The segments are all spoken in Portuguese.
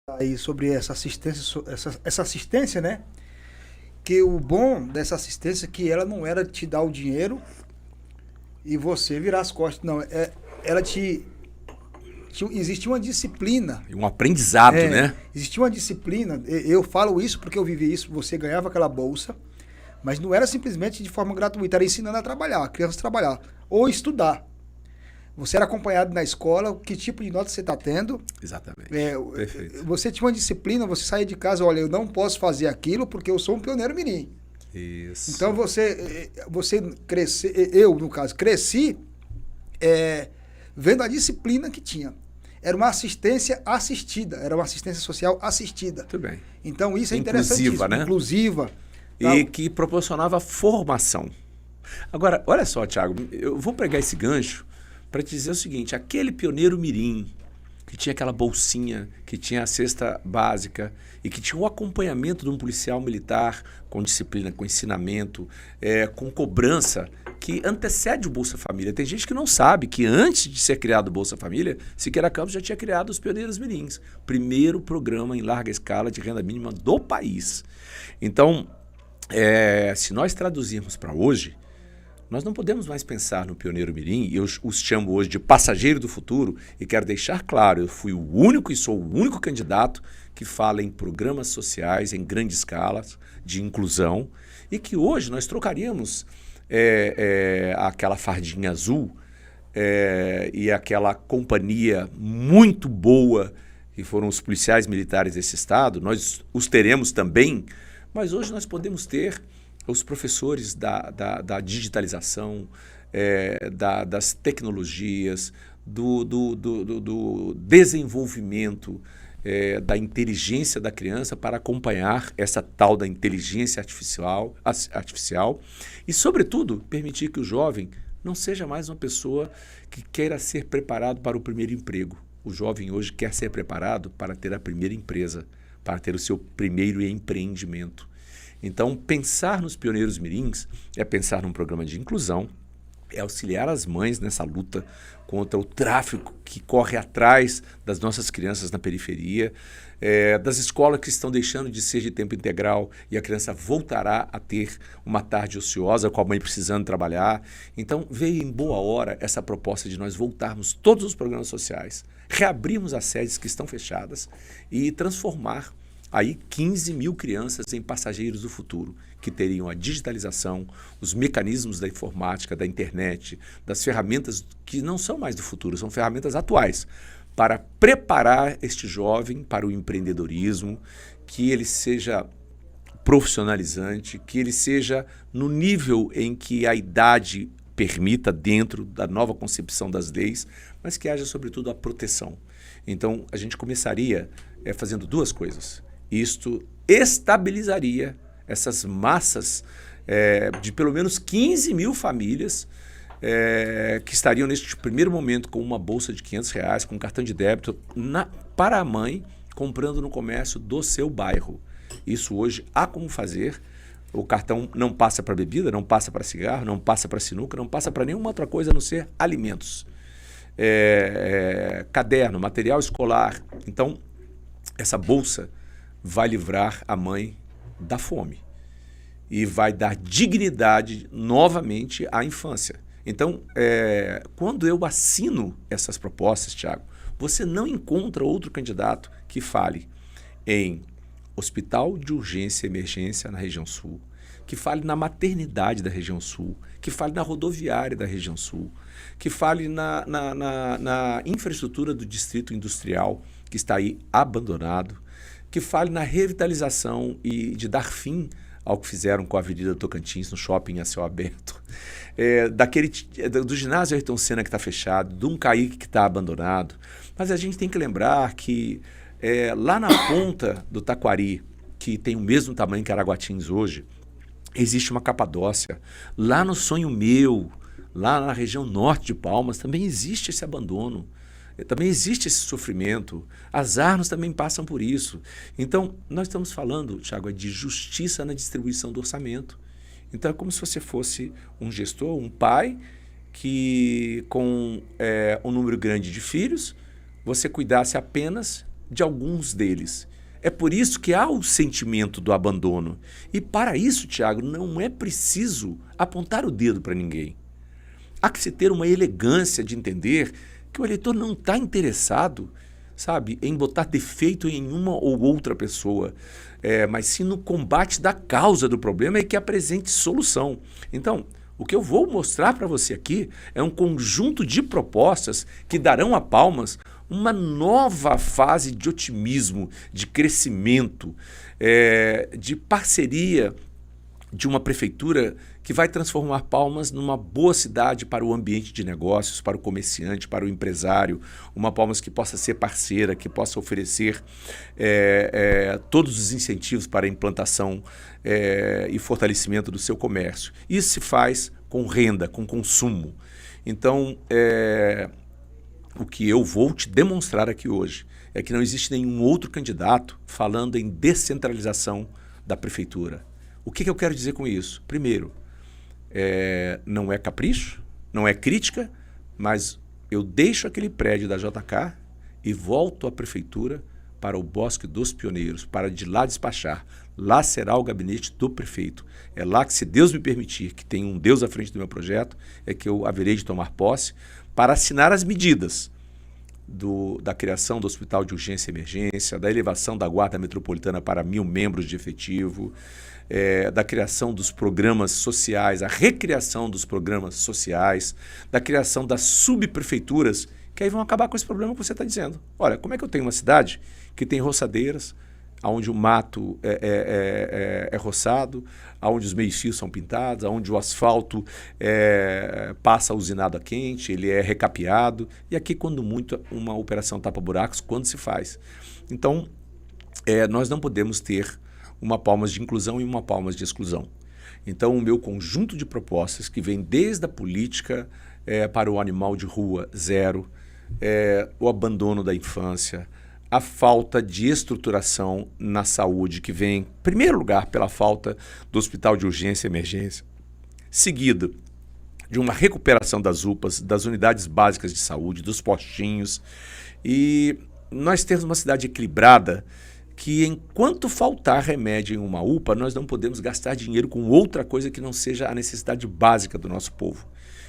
aí sobre essa assistência, essa assistência, né? Que o bom dessa assistência é que ela não era te dar o dinheiro e você virar as costas, não. Ela existia uma disciplina. Um aprendizado, né? Existia uma disciplina. Eu falo isso porque eu vivi isso. Você ganhava aquela bolsa, mas não era simplesmente de forma gratuita, era ensinando a trabalhar, a criança a trabalhar ou estudar. Você era acompanhado na escola, que tipo de nota você está tendo. Exatamente. Perfeito. Você tinha uma disciplina, você saía de casa, olha, eu não posso fazer aquilo porque eu sou um pioneiro mirim. Isso. Então você cresce, eu no caso, cresci vendo a disciplina que tinha. Era uma assistência assistida, era uma assistência social assistida. Muito bem. Então isso é interessantíssimo. Inclusiva, né? Inclusiva. E que proporcionava formação. Agora, olha só, Thiago, eu vou pegar esse gancho para te dizer o seguinte, aquele pioneiro mirim, que tinha aquela bolsinha, que tinha a cesta básica e que tinha o acompanhamento de um policial militar com disciplina, com ensinamento, com cobrança, que antecede o Bolsa Família. Tem gente que não sabe que antes de ser criado o Bolsa Família, Siqueira Campos já tinha criado os Pioneiros Mirins, primeiro programa em larga escala de renda mínima do país. Então, se nós traduzirmos para hoje, nós não podemos mais pensar no pioneiro mirim, eu os chamo hoje de passageiro do futuro, e quero deixar claro, eu fui o único e sou o único candidato que fala em programas sociais em grande escala, de inclusão, e que hoje nós trocaríamos aquela fardinha azul e aquela companhia muito boa, que foram os policiais militares desse estado, nós os teremos também, mas hoje nós podemos ter os professores da digitalização, das tecnologias, do desenvolvimento da inteligência da criança para acompanhar essa tal da inteligência artificial e, sobretudo, permitir que o jovem não seja mais uma pessoa que queira ser preparado para o primeiro emprego. O jovem hoje quer ser preparado para ter a primeira empresa, para ter o seu primeiro empreendimento. Então, pensar nos pioneiros mirins é pensar num programa de inclusão, é auxiliar as mães nessa luta contra o tráfico que corre atrás das nossas crianças na periferia, das escolas que estão deixando de ser de tempo integral e a criança voltará a ter uma tarde ociosa com a mãe precisando trabalhar. Então, veio em boa hora essa proposta de nós voltarmos todos os programas sociais, reabrirmos as sedes que estão fechadas e transformar aí 15 mil crianças em passageiros do futuro, que teriam a digitalização, os mecanismos da informática, da internet, das ferramentas que não são mais do futuro, são ferramentas atuais, para preparar este jovem para o empreendedorismo, que ele seja profissionalizante, que ele seja no nível em que a idade permita dentro da nova concepção das leis, mas que haja, sobretudo, a proteção. Então, a gente começaria fazendo duas coisas. Isto estabilizaria essas massas de pelo menos 15 mil famílias que estariam neste primeiro momento com uma bolsa de R$500, com cartão de débito para a mãe, comprando no comércio do seu bairro. Isso hoje há como fazer. O cartão não passa para bebida, não passa para cigarro, não passa para sinuca, não passa para nenhuma outra coisa a não ser alimentos. Caderno, material escolar. Então, essa bolsa vai livrar a mãe da fome e vai dar dignidade novamente à infância. Então, quando eu assino essas propostas, Thiago, você não encontra outro candidato que fale em hospital de urgência e emergência na região sul, que fale na maternidade da região sul, que fale na rodoviária da região sul, que fale na infraestrutura do distrito industrial, que está aí abandonado, que fale na revitalização e de dar fim ao que fizeram com a Avenida Tocantins, no shopping a céu aberto, do ginásio Ayrton Senna que está fechado, do Caique que está abandonado. Mas a gente tem que lembrar que lá na ponta do Taquari, que tem o mesmo tamanho que Araguatins hoje, existe uma Capadócia. Lá no Sonho Meu, lá na região norte de Palmas, também existe esse abandono. Também existe esse sofrimento. As armas também passam por isso. Então, nós estamos falando, Thiago, de justiça na distribuição do orçamento. Então, é como se você fosse um gestor, um pai, que com um número grande de filhos, você cuidasse apenas de alguns deles. É por isso que há o sentimento do abandono. E para isso, Tiago, não é preciso apontar o dedo para ninguém. Há que se ter uma elegância de entender que o eleitor não está interessado, sabe, em botar defeito em uma ou outra pessoa, mas sim no combate da causa do problema e que apresente solução. Então, o que eu vou mostrar para você aqui é um conjunto de propostas que darão a Palmas uma nova fase de otimismo, de crescimento, de parceria de uma prefeitura que vai transformar Palmas numa boa cidade para o ambiente de negócios, para o comerciante, para o empresário, uma Palmas que possa ser parceira, que possa oferecer todos os incentivos para a implantação e fortalecimento do seu comércio. Isso se faz com renda, com consumo. Então, o que eu vou te demonstrar aqui hoje é que não existe nenhum outro candidato falando em descentralização da prefeitura. O que eu quero dizer com isso? Primeiro, não é capricho, não é crítica, mas eu deixo aquele prédio da JK e volto à prefeitura para o Bosque dos Pioneiros, para de lá despachar. Lá será o gabinete do prefeito. É lá que, se Deus me permitir, que tem um Deus à frente do meu projeto, é que eu haverei de tomar posse para assinar as medidas da criação do Hospital de Urgência e Emergência, da elevação da Guarda Metropolitana para 1.000 membros de efetivo, da criação dos programas sociais, a recriação dos programas sociais, da criação das subprefeituras, que aí vão acabar com esse problema que você está dizendo. Olha, como é que eu tenho uma cidade que tem roçadeiras, onde o mato é roçado, onde os meios-fios são pintados, onde o asfalto passa usinado a quente, ele é recapeado, e aqui, quando muito, uma operação tapa-buracos, quando se faz. Então, nós não podemos ter uma Palmas de inclusão e uma Palmas de exclusão. Então, o meu conjunto de propostas, que vem desde a política para o animal de rua zero, o abandono da infância, a falta de estruturação na saúde, que vem, em primeiro lugar, pela falta do Hospital de Urgência e Emergência, seguido de uma recuperação das UPAs, das unidades básicas de saúde, dos postinhos. E nós temos uma cidade equilibrada que, enquanto faltar remédio em uma UPA, nós não podemos gastar dinheiro com outra coisa que não seja a necessidade básica do nosso povo.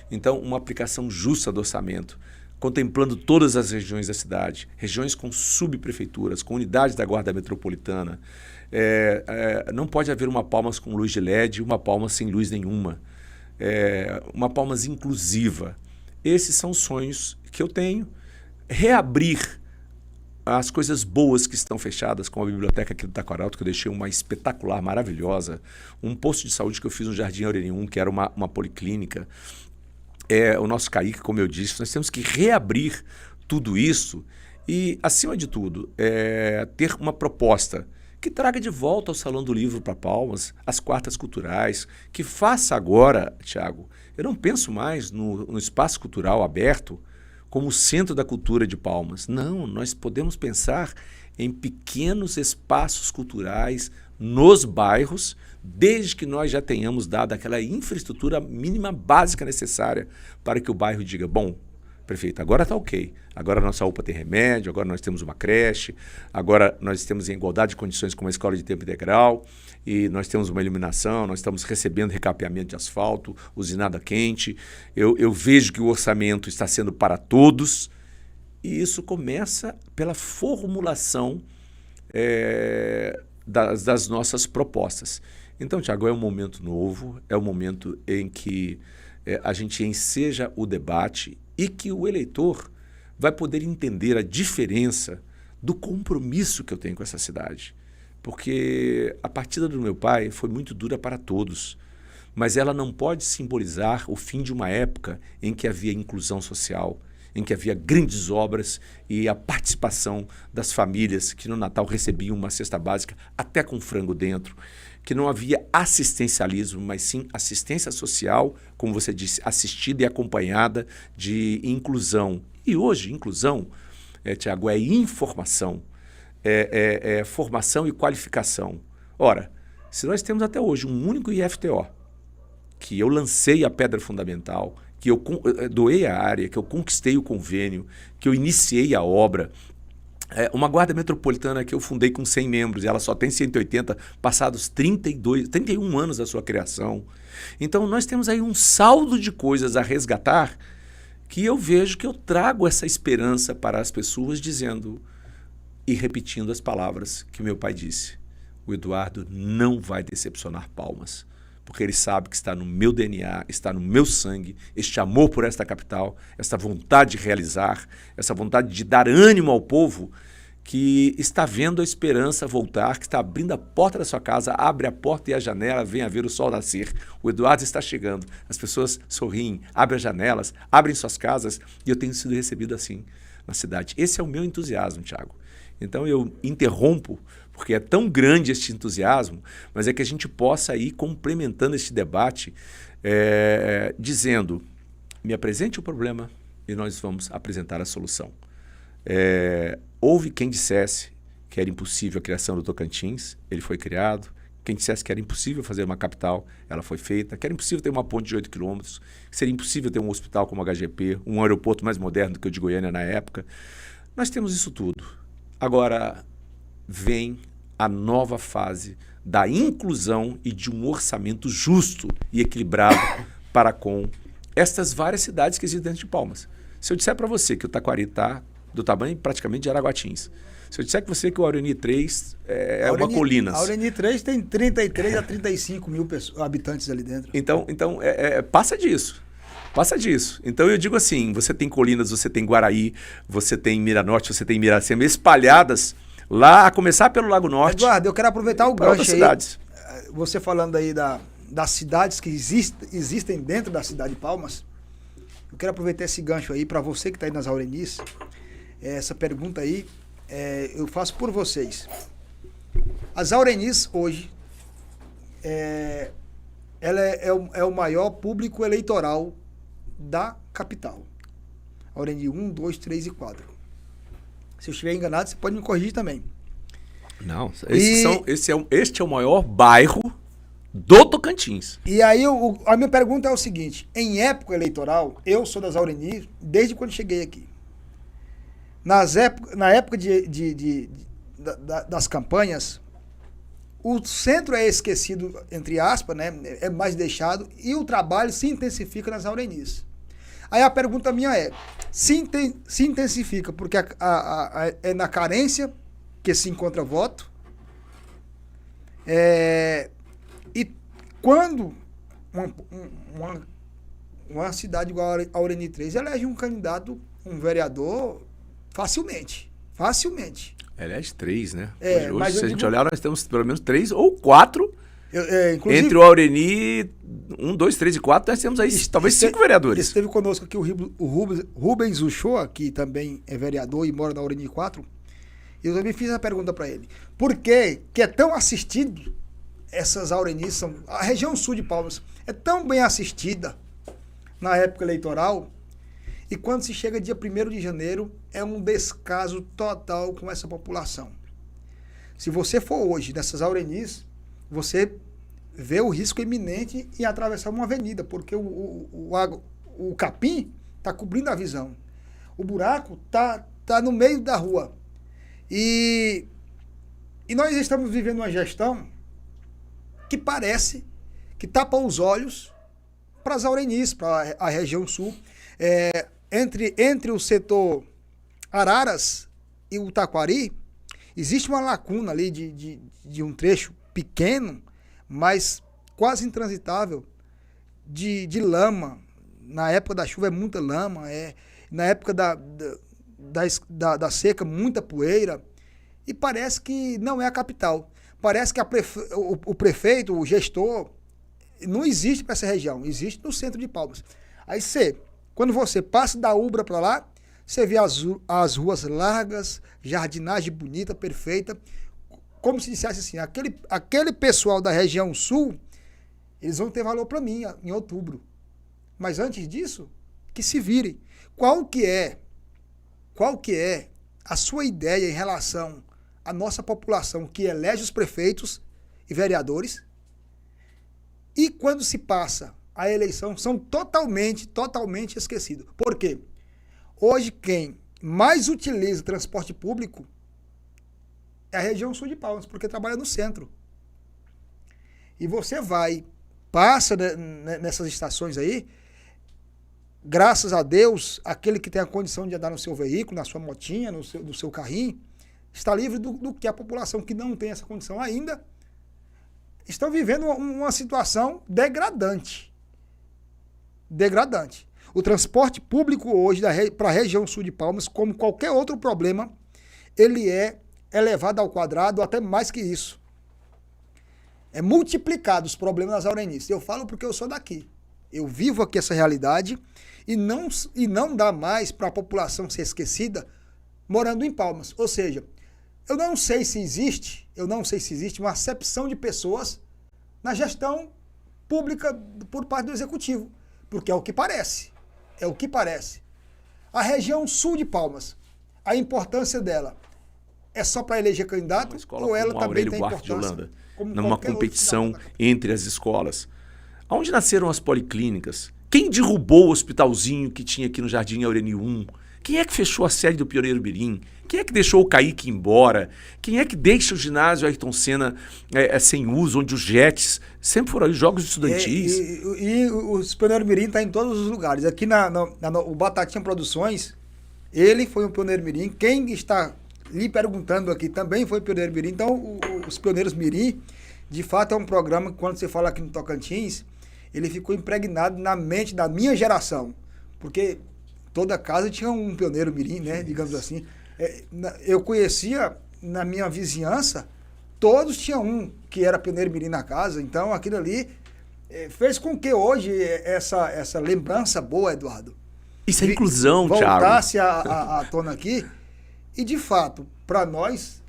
Então, uma aplicação justa do orçamento, contemplando todas as regiões da cidade, regiões com subprefeituras, com unidades da Guarda Metropolitana. Não pode haver uma Palmas com luz de LED e uma Palmas sem luz nenhuma. Uma Palmas inclusiva. Esses são sonhos que eu tenho. Reabrir as coisas boas que estão fechadas, como a biblioteca aqui do Taquaralto, que eu deixei uma espetacular, maravilhosa, um posto de saúde que eu fiz no Jardim Aurelium, que era uma policlínica. O nosso Caique, como eu disse, nós temos que reabrir tudo isso e, acima de tudo, ter uma proposta que traga de volta ao Salão do Livro para Palmas, as quartas culturais, que faça agora, Tiago, eu não penso mais no espaço cultural aberto como o centro da cultura de Palmas. Não, nós podemos pensar em pequenos espaços culturais nos bairros, desde que nós já tenhamos dado aquela infraestrutura mínima básica necessária para que o bairro diga, bom, prefeito, agora está ok, agora a nossa UPA tem remédio, agora nós temos uma creche, agora nós temos em igualdade de condições com uma escola de tempo integral, e nós temos uma iluminação, nós estamos recebendo recapeamento de asfalto, usinada quente, eu vejo que o orçamento está sendo para todos, e isso começa pela formulação das nossas propostas. Então, Tiago, é um momento novo, é um momento em que a gente enseja o debate e que o eleitor vai poder entender a diferença do compromisso que eu tenho com essa cidade. Porque a partida do meu pai foi muito dura para todos, mas ela não pode simbolizar o fim de uma época em que havia inclusão social, em que havia grandes obras e a participação das famílias que no Natal recebiam uma cesta básica até com frango dentro, que não havia assistencialismo, mas sim assistência social, como você disse, assistida e acompanhada de inclusão. E hoje, inclusão, Tiago, é informação, é formação e qualificação. Ora, se nós temos até hoje um único IFTO, que eu lancei a pedra fundamental, que eu doei a área, que eu conquistei o convênio, que eu iniciei a obra, Uma guarda metropolitana que eu fundei com 100 membros, e ela só tem 180, passados 31 anos da sua criação. Então, nós temos aí um saldo de coisas a resgatar que eu vejo que eu trago essa esperança para as pessoas dizendo e repetindo as palavras que meu pai disse. O Eduardo não vai decepcionar Palmas, porque ele sabe que está no meu DNA, está no meu sangue, este amor por esta capital, essa vontade de realizar, essa vontade de dar ânimo ao povo que está vendo a esperança voltar, que está abrindo a porta da sua casa, abre a porta e a janela, venha ver o sol nascer. O Eduardo está chegando, as pessoas sorriem, abrem as janelas, abrem suas casas, e eu tenho sido recebido assim na cidade. Esse é o meu entusiasmo, Thiago. Então eu interrompo, porque é tão grande este entusiasmo, mas é que a gente possa ir complementando este debate, dizendo, me apresente o problema e nós vamos apresentar a solução. Houve quem dissesse que era impossível a criação do Tocantins, ele foi criado. Quem dissesse que era impossível fazer uma capital, ela foi feita. Que era impossível ter uma ponte de 8 quilômetros, que seria impossível ter um hospital como a HGP, um aeroporto mais moderno do que o de Goiânia na época. Nós temos isso tudo. Agora vem a nova fase da inclusão e de um orçamento justo e equilibrado para com estas várias cidades que existem dentro de Palmas. Se eu disser para você que o Taquari está do tamanho praticamente de Araguatins, se eu disser que você que o Aureni 3 uma colina. A Aureni 3 tem 33 a 35 mil habitantes ali dentro. Então passa disso. Passa disso. Então eu digo assim, você tem Colinas, você tem Guaraí, você tem Miranorte, você tem Miracema, espalhadas lá, a começar pelo Lago Norte. Eduardo, eu quero aproveitar o gancho aí. Cidades. Você falando aí das cidades que existem dentro da cidade de Palmas. Eu quero aproveitar esse gancho aí para você que está aí nas Aurenis. Essa pergunta aí, eu faço por vocês. As Aurenis hoje, ela é o maior público eleitoral da capital. Aureni 1, 2, 3 e 4. Se eu estiver enganado, você pode me corrigir também. Não, este é o maior bairro do Tocantins. E aí a minha pergunta é o seguinte, em época eleitoral, eu sou das Aurenis desde quando cheguei aqui. Na época das campanhas, o centro é esquecido, entre aspas, né? É mais deixado, e o trabalho se intensifica nas Aurenis. Aí a pergunta minha se intensifica porque é na carência que se encontra voto, e quando uma cidade igual a Aureni 3 elege um candidato, um vereador, facilmente. Elege 3, né? Hoje se a gente olhar, nós temos pelo menos 3 ou 4. Entre o Aureni 1, 2, 3 e 4, nós temos aí talvez 5 vereadores. Esteve conosco aqui o Rubens Uchoa, que também é vereador e mora na Aureni 4. E eu também fiz a pergunta para ele. Por que é tão assistido essas Aurenis? A região sul de Palmas é tão bem assistida na época eleitoral, e quando se chega dia 1º de janeiro, é um descaso total com essa população. Se você for hoje nessas Aurenis, você vê o risco iminente em atravessar uma avenida, porque o capim está cobrindo a visão. O buraco tá no meio da rua. E nós estamos vivendo uma gestão que parece que tapa os olhos para as Aurenis, para a região sul. Entre o setor Araras e o Taquari, existe uma lacuna ali de um trecho pequeno, mas quase intransitável, de lama. Na época da chuva é muita lama, na época da seca, muita poeira, e parece que não é a capital. Parece que o prefeito, o gestor, não existe para essa região, existe no centro de Palmas. Aí quando você passa da Ubra para lá, você vê as ruas largas, jardinagem bonita, perfeita, como se dissesse assim, aquele pessoal da região sul, eles vão ter valor para mim em outubro. Mas antes disso, que se virem. Qual que é a sua ideia em relação à nossa população que elege os prefeitos e vereadores? E quando se passa a eleição, são totalmente esquecidos. Por quê? Hoje, quem mais utiliza transporte público é a região sul de Palmas, porque trabalha no centro. E você passa nessas estações aí, graças a Deus, aquele que tem a condição de andar no seu veículo, na sua motinha, no seu carrinho, está livre do que a população que não tem essa condição ainda estão vivendo uma situação degradante. Degradante. O transporte público hoje para a região sul de Palmas, como qualquer outro problema, ele é elevado ao quadrado, até mais que isso. É multiplicado os problemas nas Aurenices. Eu falo porque eu sou daqui. Eu vivo aqui essa realidade e não dá mais para a população ser esquecida morando em Palmas. Ou seja, eu não sei se existe uma acepção de pessoas na gestão pública por parte do executivo, porque é o que parece. É o que parece. A região sul de Palmas, a importância dela é só para eleger candidato ou ela também tem importância? Numa competição entre as escolas. Onde nasceram as policlínicas? Quem derrubou o hospitalzinho que tinha aqui no Jardim Aureni 1? Quem é que fechou a sede do Pioneiro Mirim? Quem é que deixou o Kaique embora? Quem é que deixa o ginásio Ayrton Senna sem uso, onde os jets sempre foram jogos estudantis? E o Pioneiro Mirim está em todos os lugares. Aqui o Batatinha Produções, ele foi um Pioneiro Mirim. Quem está lhe perguntando aqui também foi Pioneiro Mirim. Então, os Pioneiros Mirim, de fato, é um programa que, quando você fala aqui no Tocantins, ele ficou impregnado na mente da minha geração. Porque toda casa tinha um Pioneiro Mirim, né? Digamos assim. Eu conhecia, na minha vizinhança, todos tinham um que era Pioneiro Mirim na casa. Então, aquilo ali fez com que hoje essa lembrança boa, Eduardo, isso é inclusão, Thiago, voltasse à tona aqui. E, de fato, para nós,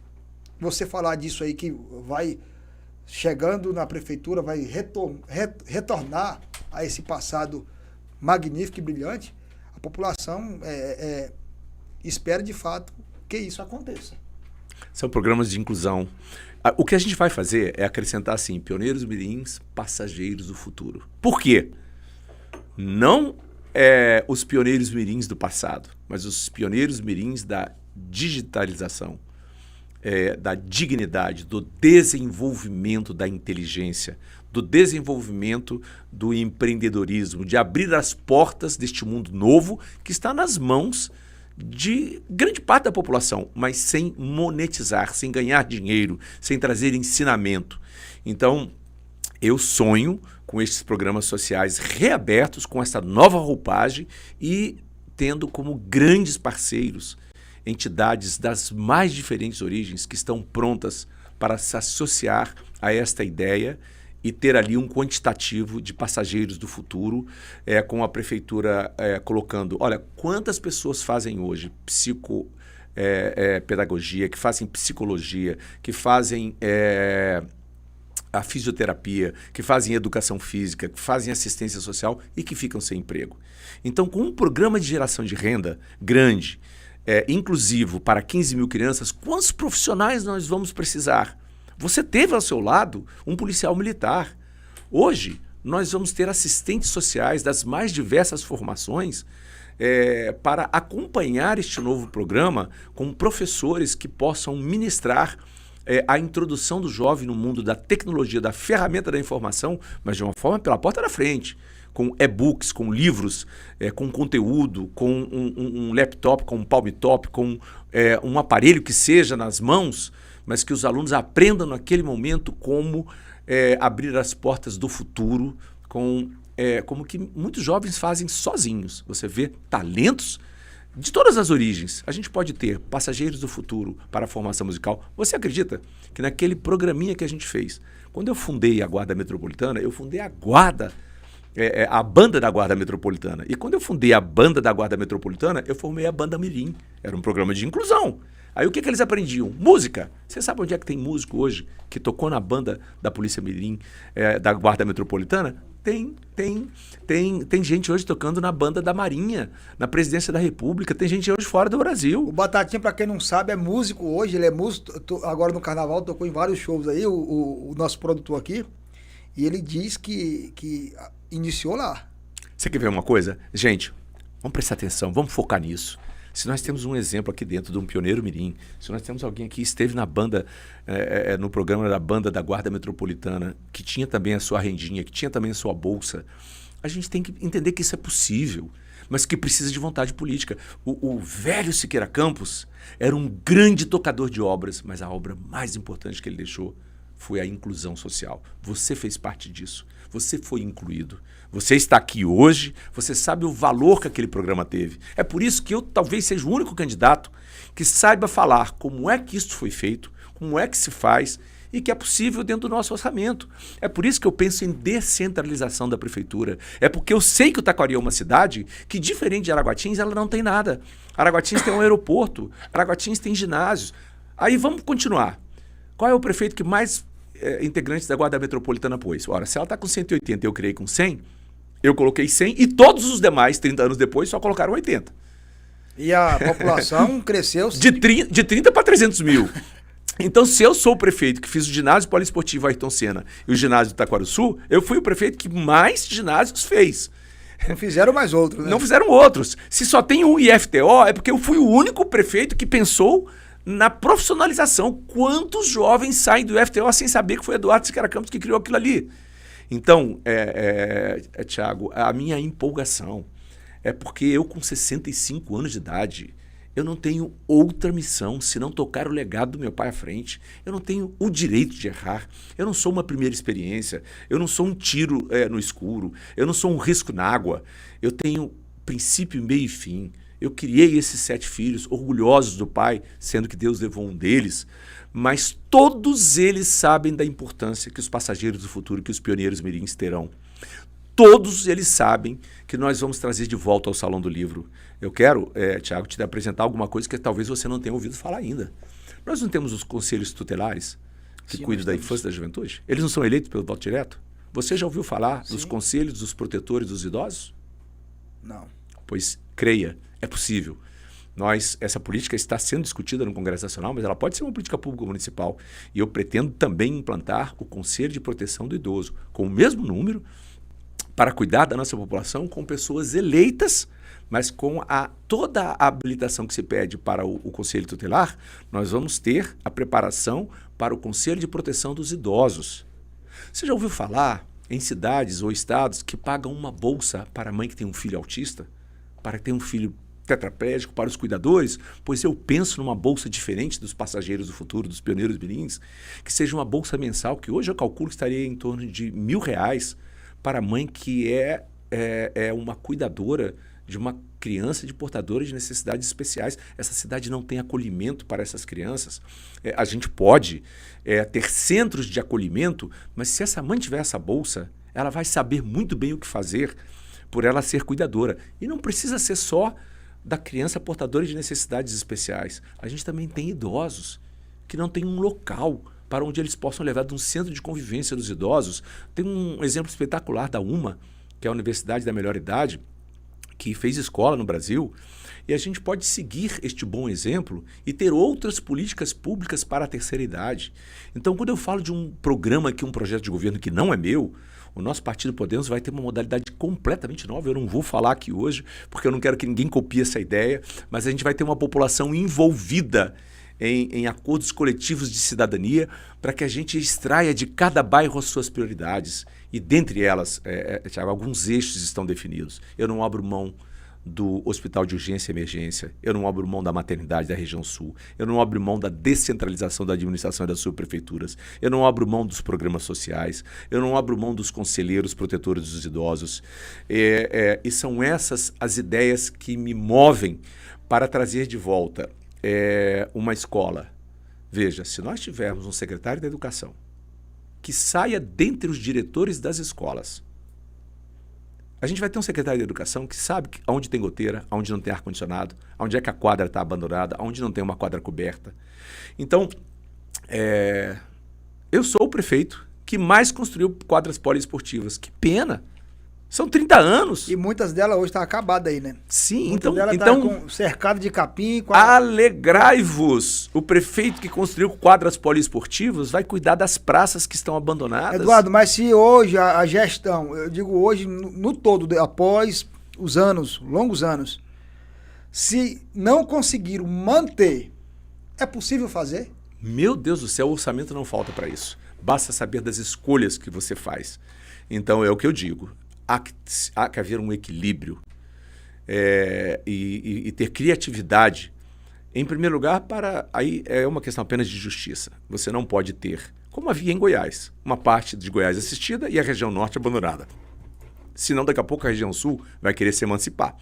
você falar disso aí que vai chegando na prefeitura, vai retornar a esse passado magnífico e brilhante, a população espera, de fato, que isso aconteça. São programas de inclusão. O que a gente vai fazer é acrescentar assim, Pioneiros Mirins, passageiros do futuro. Por quê? Não os pioneiros mirins do passado, mas os pioneiros mirins da digitalização, da dignidade, do desenvolvimento da inteligência, do desenvolvimento do empreendedorismo, de abrir as portas deste mundo novo que está nas mãos de grande parte da população, mas sem monetizar, sem ganhar dinheiro, sem trazer ensinamento. Então, eu sonho com estes programas sociais reabertos, com essa nova roupagem e tendo como grandes parceiros entidades das mais diferentes origens que estão prontas para se associar a esta ideia e ter ali um quantitativo de passageiros do futuro, com a prefeitura colocando, olha, quantas pessoas fazem hoje pedagogia, que fazem psicologia, que fazem a fisioterapia, que fazem educação física, que fazem assistência social e que ficam sem emprego. Então, com um programa de geração de renda grande, inclusivo para 15 mil crianças, quantos profissionais nós vamos precisar? Você teve ao seu lado um policial militar. Hoje, nós vamos ter assistentes sociais das mais diversas formações para acompanhar este novo programa com professores que possam ministrar a introdução do jovem no mundo da tecnologia, da ferramenta da informação, mas de uma forma pela porta da frente, com e-books, com livros, com conteúdo, com um laptop, com um palm top, com um aparelho que seja nas mãos, mas que os alunos aprendam naquele momento como abrir as portas do futuro, como que muitos jovens fazem sozinhos. Você vê talentos de todas as origens. A gente pode ter passageiros do futuro para a formação musical. Você acredita que naquele programinha que a gente fez, quando eu fundei a Guarda Metropolitana, eu fundei a banda da Guarda Metropolitana. E quando eu fundei a banda da Guarda Metropolitana, eu formei a Banda Mirim. Era um programa de inclusão. Aí o que eles aprendiam? Música. Você sabe onde é que tem músico hoje que tocou na banda da Polícia Mirim, da Guarda Metropolitana? Tem gente hoje tocando na banda da Marinha, na Presidência da República, tem gente hoje fora do Brasil. O Batatinha, para quem não sabe, é músico hoje, ele é músico, agora no Carnaval, tocou em vários shows aí, o nosso produtor aqui, e ele diz que iniciou lá. Você quer ver uma coisa? Gente, vamos prestar atenção, vamos focar nisso. Se nós temos um exemplo aqui dentro de um pioneiro mirim, se nós temos alguém aqui que esteve na banda, no programa da banda da Guarda Metropolitana, que tinha também a sua rendinha, que tinha também a sua bolsa, a gente tem que entender que isso é possível, mas que precisa de vontade política. O velho Siqueira Campos era um grande tocador de obras, mas a obra mais importante que ele deixou foi a inclusão social. Você fez parte disso. Você foi incluído. Você está aqui hoje, você sabe o valor que aquele programa teve. É por isso que eu talvez seja o único candidato que saiba falar como é que isso foi feito, como é que se faz e que é possível dentro do nosso orçamento. É por isso que eu penso em descentralização da prefeitura. É porque eu sei que o Taquari é uma cidade que, diferente de Araguatins, ela não tem nada. Araguatins tem um aeroporto, Araguatins tem ginásios. Aí vamos continuar. Qual é o prefeito que mais integrantes da Guarda Metropolitana pôs? Ora, se ela está com 180 e eu criei com 100, eu coloquei 100 e todos os demais, 30 anos depois, só colocaram 80. E a população cresceu... De 30 para 300 mil. Então, se eu sou o prefeito que fiz o ginásio poliesportivo Ayrton Senna e o ginásio do Taquarussu, eu fui o prefeito que mais ginásios fez. Não fizeram mais outros, né? Não fizeram outros. Se só tem um IFTO, é porque eu fui o único prefeito que pensou na profissionalização. Quantos jovens saem do IFTO sem saber que foi Eduardo Siqueira Campos que criou aquilo ali? Então, Thiago, a minha empolgação é porque eu, com 65 anos de idade, eu não tenho outra missão se não tocar o legado do meu pai à frente. Eu não tenho o direito de errar. Eu não sou uma primeira experiência. Eu não sou um tiro no escuro. Eu não sou um risco na água. Eu tenho princípio, meio e fim. Eu criei esses 7 filhos, orgulhosos do pai, sendo que Deus levou um deles. Mas todos eles sabem da importância que os passageiros do futuro, que os pioneiros mirins terão. Todos eles sabem que nós vamos trazer de volta ao Salão do Livro. Eu quero, Thiago, te apresentar alguma coisa que talvez você não tenha ouvido falar ainda. Nós não temos os conselhos tutelares que cuidam da infância e da juventude? Eles não são eleitos pelo voto direto? Você já ouviu falar dos conselhos dos protetores dos idosos? Não. Pois creia, é possível. Essa política está sendo discutida no Congresso Nacional, mas ela pode ser uma política pública municipal. E eu pretendo também implantar o Conselho de Proteção do Idoso, com o mesmo número, para cuidar da nossa população com pessoas eleitas, mas com toda a habilitação que se pede para o Conselho Tutelar, nós vamos ter a preparação para o Conselho de Proteção dos Idosos. Você já ouviu falar em cidades ou estados que pagam uma bolsa para a mãe que tem um filho autista, para que tenha um filho tetraplégico, para os cuidadores? Pois eu penso numa bolsa diferente dos passageiros do futuro, dos pioneiros mirins, que seja uma bolsa mensal, que hoje eu calculo que estaria em torno de R$1.000 para a mãe que é uma cuidadora de uma criança de portadora de necessidades especiais. Essa cidade não tem acolhimento para essas crianças. A gente pode ter centros de acolhimento, mas se essa mãe tiver essa bolsa, ela vai saber muito bem o que fazer por ela ser cuidadora. E não precisa ser só da criança portadora de necessidades especiais. A gente também tem idosos que não têm um local para onde eles possam levar de um centro de convivência dos idosos. Tem um exemplo espetacular da UMA, que é a Universidade da Melhor Idade, que fez escola no Brasil, e a gente pode seguir este bom exemplo e ter outras políticas públicas para a terceira idade. Então, quando eu falo de um programa aqui, um projeto de governo que não é meu, o nosso Partido Podemos vai ter uma modalidade completamente nova. Eu não vou falar aqui hoje, porque eu não quero que ninguém copie essa ideia, mas a gente vai ter uma população envolvida em acordos coletivos de cidadania para que a gente extraia de cada bairro as suas prioridades. E dentre elas, Thiago, alguns eixos estão definidos. Eu não abro mão do Hospital de Urgência e Emergência, eu não abro mão da maternidade da região sul, eu não abro mão da descentralização da administração das subprefeituras, eu não abro mão dos programas sociais, eu não abro mão dos conselheiros protetores dos idosos. E são essas as ideias que me movem para trazer de volta uma escola. Veja, se nós tivermos um secretário da Educação que saia dentre os diretores das escolas, a gente vai ter um secretário de Educação que sabe onde tem goteira, onde não tem ar-condicionado, onde é que a quadra está abandonada, onde não tem uma quadra coberta. Então, eu sou o prefeito que mais construiu quadras poliesportivas. Que pena! São 30 anos. E muitas delas hoje estão acabadas aí, né? Sim, muitas então cercado de capim. Alegrai-vos! O prefeito que construiu quadras poliesportivas vai cuidar das praças que estão abandonadas. Eduardo, mas se hoje a gestão, eu digo hoje no todo, após os anos, longos anos, Se não conseguiram manter, é possível fazer? Meu Deus do céu, o orçamento não falta para isso. Basta saber das escolhas que você faz. Então, é o que eu digo. Há que haver um equilíbrio e ter criatividade. Em primeiro lugar, aí é uma questão apenas de justiça. Você não pode ter, como havia em Goiás, uma parte de Goiás assistida e a região norte abandonada. Senão, daqui a pouco, a região sul vai querer se emancipar.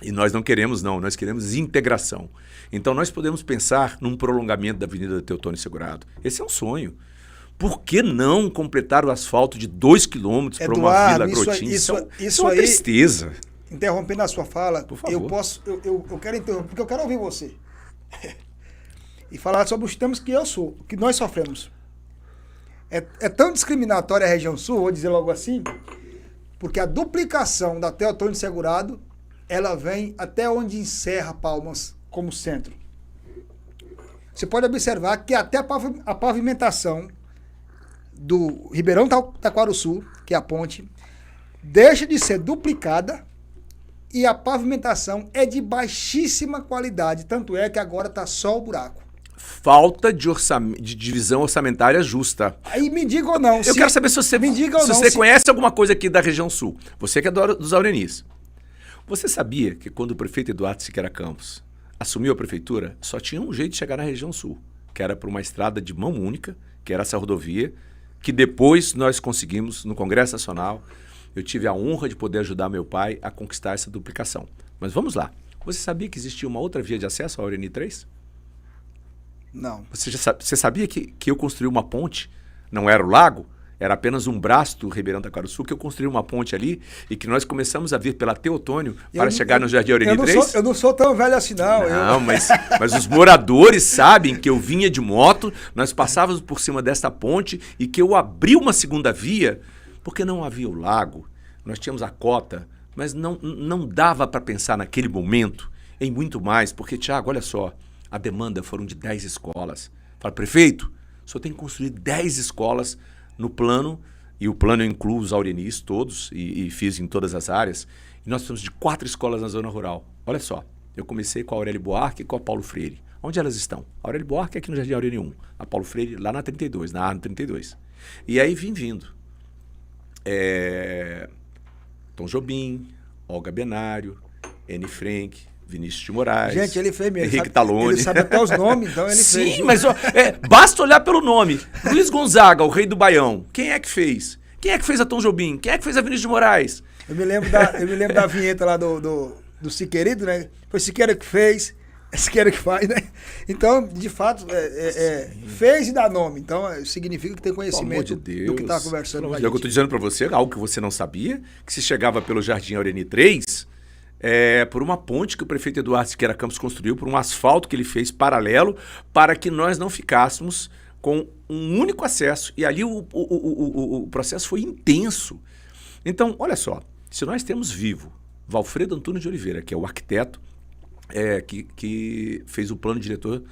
E nós não queremos, não. Nós queremos integração. Então, nós podemos pensar num prolongamento da Avenida Teotônio Segurado. Esse é um sonho. Por que não completar o asfalto de 2 quilômetros para uma Vila Grotinha? Isso é uma tristeza. Interrompendo a sua fala, por favor. Eu quero interromper, porque eu quero ouvir você. E falar sobre os temas que nós sofremos. É tão discriminatória a região sul, vou dizer logo assim, porque a duplicação da Teotônio Segurado, ela vem até onde encerra Palmas como centro. Você pode observar que até a pavimentação do Ribeirão Taquaruçu, que é a ponte, deixa de ser duplicada e a pavimentação é de baixíssima qualidade. Tanto é que agora está só o buraco. Falta de divisão orçamentária justa. Aí me diga ou não. Eu quero saber se você conhece alguma coisa aqui da região sul. Você que é dos Aurenis. Você sabia que quando o prefeito Eduardo Siqueira Campos assumiu a prefeitura, só tinha um jeito de chegar na região sul, que era por uma estrada de mão única, que era essa rodovia, que depois nós conseguimos no Congresso Nacional. Eu tive a honra de poder ajudar meu pai a conquistar essa duplicação. Mas vamos lá. Você sabia que existia uma outra via de acesso ao Aureni 3? Não. Você sabia que eu construí uma ponte? Não era o lago? Era apenas um braço do Ribeirão Taquaruçu, que eu construí uma ponte ali e que nós começamos a vir pela Teotônio para chegar no Jardim Aureni 3? Eu não sou tão velho assim, não. Não, mas os moradores sabem que eu vinha de moto, nós passávamos por cima desta ponte e que eu abri uma segunda via, porque não havia o lago, nós tínhamos a cota, mas não dava para pensar naquele momento em muito mais, porque, Tiago, olha só, a demanda foram de 10 escolas. Fala, prefeito, só tem que construir 10 escolas no plano, e o plano eu incluo os aurenis todos, e fiz em todas as áreas, e nós precisamos de 4 escolas na zona rural. Olha só, eu comecei com a Aurélio Buarque e com a Paulo Freire. Onde elas estão? A Aurélio Buarque é aqui no Jardim Aureni 1, a Paulo Freire lá na 32, na Arno 32. E aí vim vindo. Tom Jobim, Olga Benário, N. Frank, Vinícius de Moraes. Gente, ele fez mesmo. Henrique Taloni. Ele sabe até os nomes, então ele fez. Sim, mas basta olhar pelo nome. Luiz Gonzaga, o rei do Baião. Quem é que fez? Quem é que fez a Tom Jobim? Quem é que fez a Vinícius de Moraes? Eu me lembro da vinheta lá do Siqueirido, né? Foi Siqueira que fez, é Siqueira que faz, né? Então, de fato, fez e dá nome. Então, significa que tem conhecimento do que está conversando com a gente. Eu estou dizendo para você, algo que você não sabia, que se chegava pelo Jardim Aureni 3... por uma ponte que o prefeito Eduardo Siqueira Campos construiu, por um asfalto que ele fez paralelo, para que nós não ficássemos com um único acesso. E ali o processo foi intenso. Então, olha só, se nós temos vivo Valfredo Antunes de Oliveira, que é o arquiteto que fez o plano diretor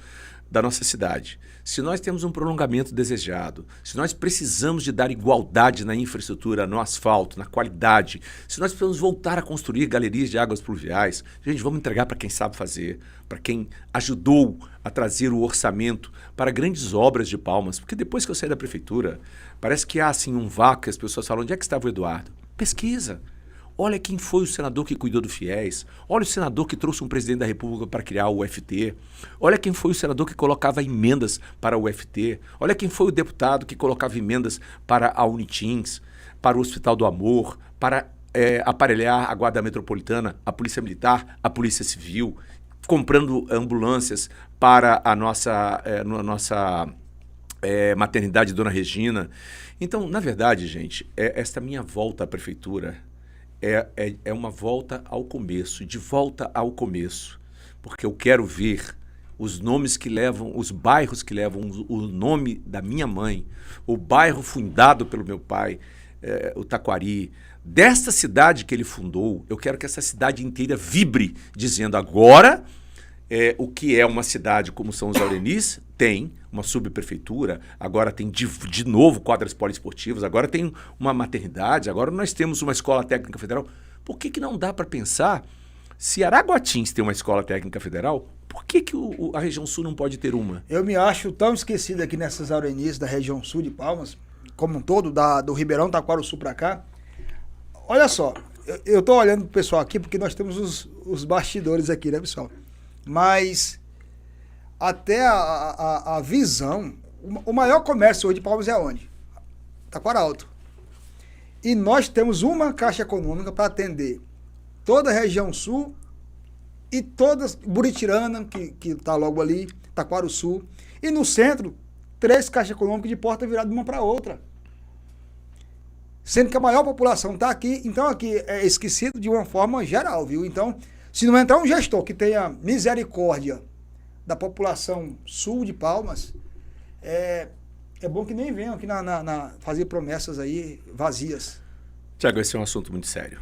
da nossa cidade, se nós temos um prolongamento desejado, se nós precisamos de dar igualdade na infraestrutura, no asfalto, na qualidade, se nós precisamos voltar a construir galerias de águas pluviais, gente, vamos entregar para quem sabe fazer, para quem ajudou a trazer o orçamento para grandes obras de Palmas, porque depois que eu saí da prefeitura, parece que há assim um vácuo, as pessoas falam, onde é que estava o Eduardo? Pesquisa. Olha quem foi o senador que cuidou do FIES. Olha o senador que trouxe um presidente da República para criar o UFT. Olha quem foi o senador que colocava emendas para o UFT. Olha quem foi o deputado que colocava emendas para a Unitins, para o Hospital do Amor, para aparelhar a Guarda Metropolitana, a Polícia Militar, a Polícia Civil, comprando ambulâncias para a nossa maternidade Dona Regina. Então, na verdade, gente, esta minha volta à prefeitura é uma volta ao começo, de volta ao começo, porque eu quero ver os nomes que levam, os bairros que levam o nome da minha mãe, o bairro fundado pelo meu pai, o Taquari, desta cidade que ele fundou. Eu quero que essa cidade inteira vibre, dizendo agora o que é uma cidade como são os Aurenis, tem uma subprefeitura, agora tem de novo quadras poliesportivas, agora tem uma maternidade, agora nós temos uma escola técnica federal. Por que não dá para pensar Se Araguatins tem uma escola técnica federal, por que, a região sul não pode ter uma? Eu me acho tão esquecido aqui nessas Aurenices da região sul de Palmas, como um todo, do Ribeirão, Taquaruçu para cá. Olha só, eu tô olhando pro pessoal aqui porque nós temos os bastidores aqui, né, pessoal? Mas até a visão, o maior comércio hoje de Palmas é onde? Taquaralto. E nós temos uma caixa econômica para atender toda a região sul e toda Buritirana, que está logo ali, Taquaruçu. E no centro, 3 caixas econômicas de porta virada de uma para outra. Sendo que a maior população está aqui, então aqui é esquecido de uma forma geral, viu? Então, se não entrar um gestor que tenha misericórdia da população sul de Palmas, é bom que nem venham aqui fazer promessas aí vazias. Tiago, esse é um assunto muito sério.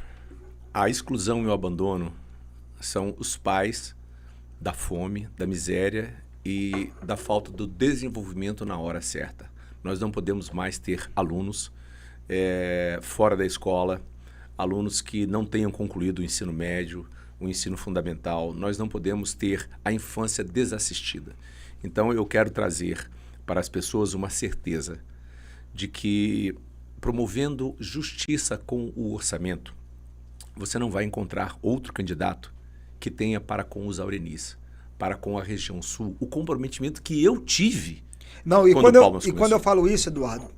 A exclusão e o abandono são os pais da fome, da miséria e da falta do desenvolvimento na hora certa. Nós não podemos mais ter alunos fora da escola, alunos que não tenham concluído o ensino médio, o ensino fundamental. Nós não podemos ter a infância desassistida. Então eu quero trazer para as pessoas uma certeza de que, promovendo justiça com o orçamento, você não vai encontrar outro candidato que tenha para com os Aurenices, para com a região sul, o comprometimento que eu tive. Não, quando eu falo isso, Eduardo,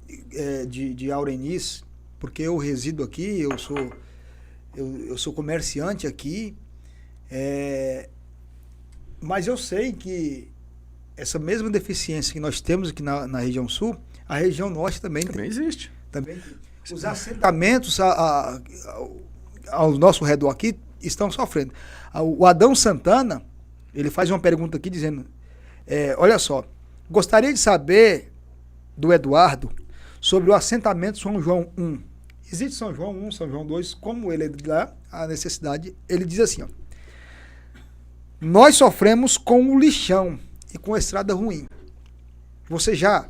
de Aurenices, porque eu resido aqui, eu sou comerciante aqui, mas eu sei que essa mesma deficiência que nós temos aqui na região sul, a região norte também existe. Também. Os assentamentos ao nosso redor aqui estão sofrendo. O Adão Santana, ele faz uma pergunta aqui dizendo, olha só, gostaria de saber do Eduardo sobre o assentamento São João 1. Existe São João 1, São João 2, como ele é de lá, a necessidade, ele diz assim, ó, nós sofremos com o lixão e com a estrada ruim. Você já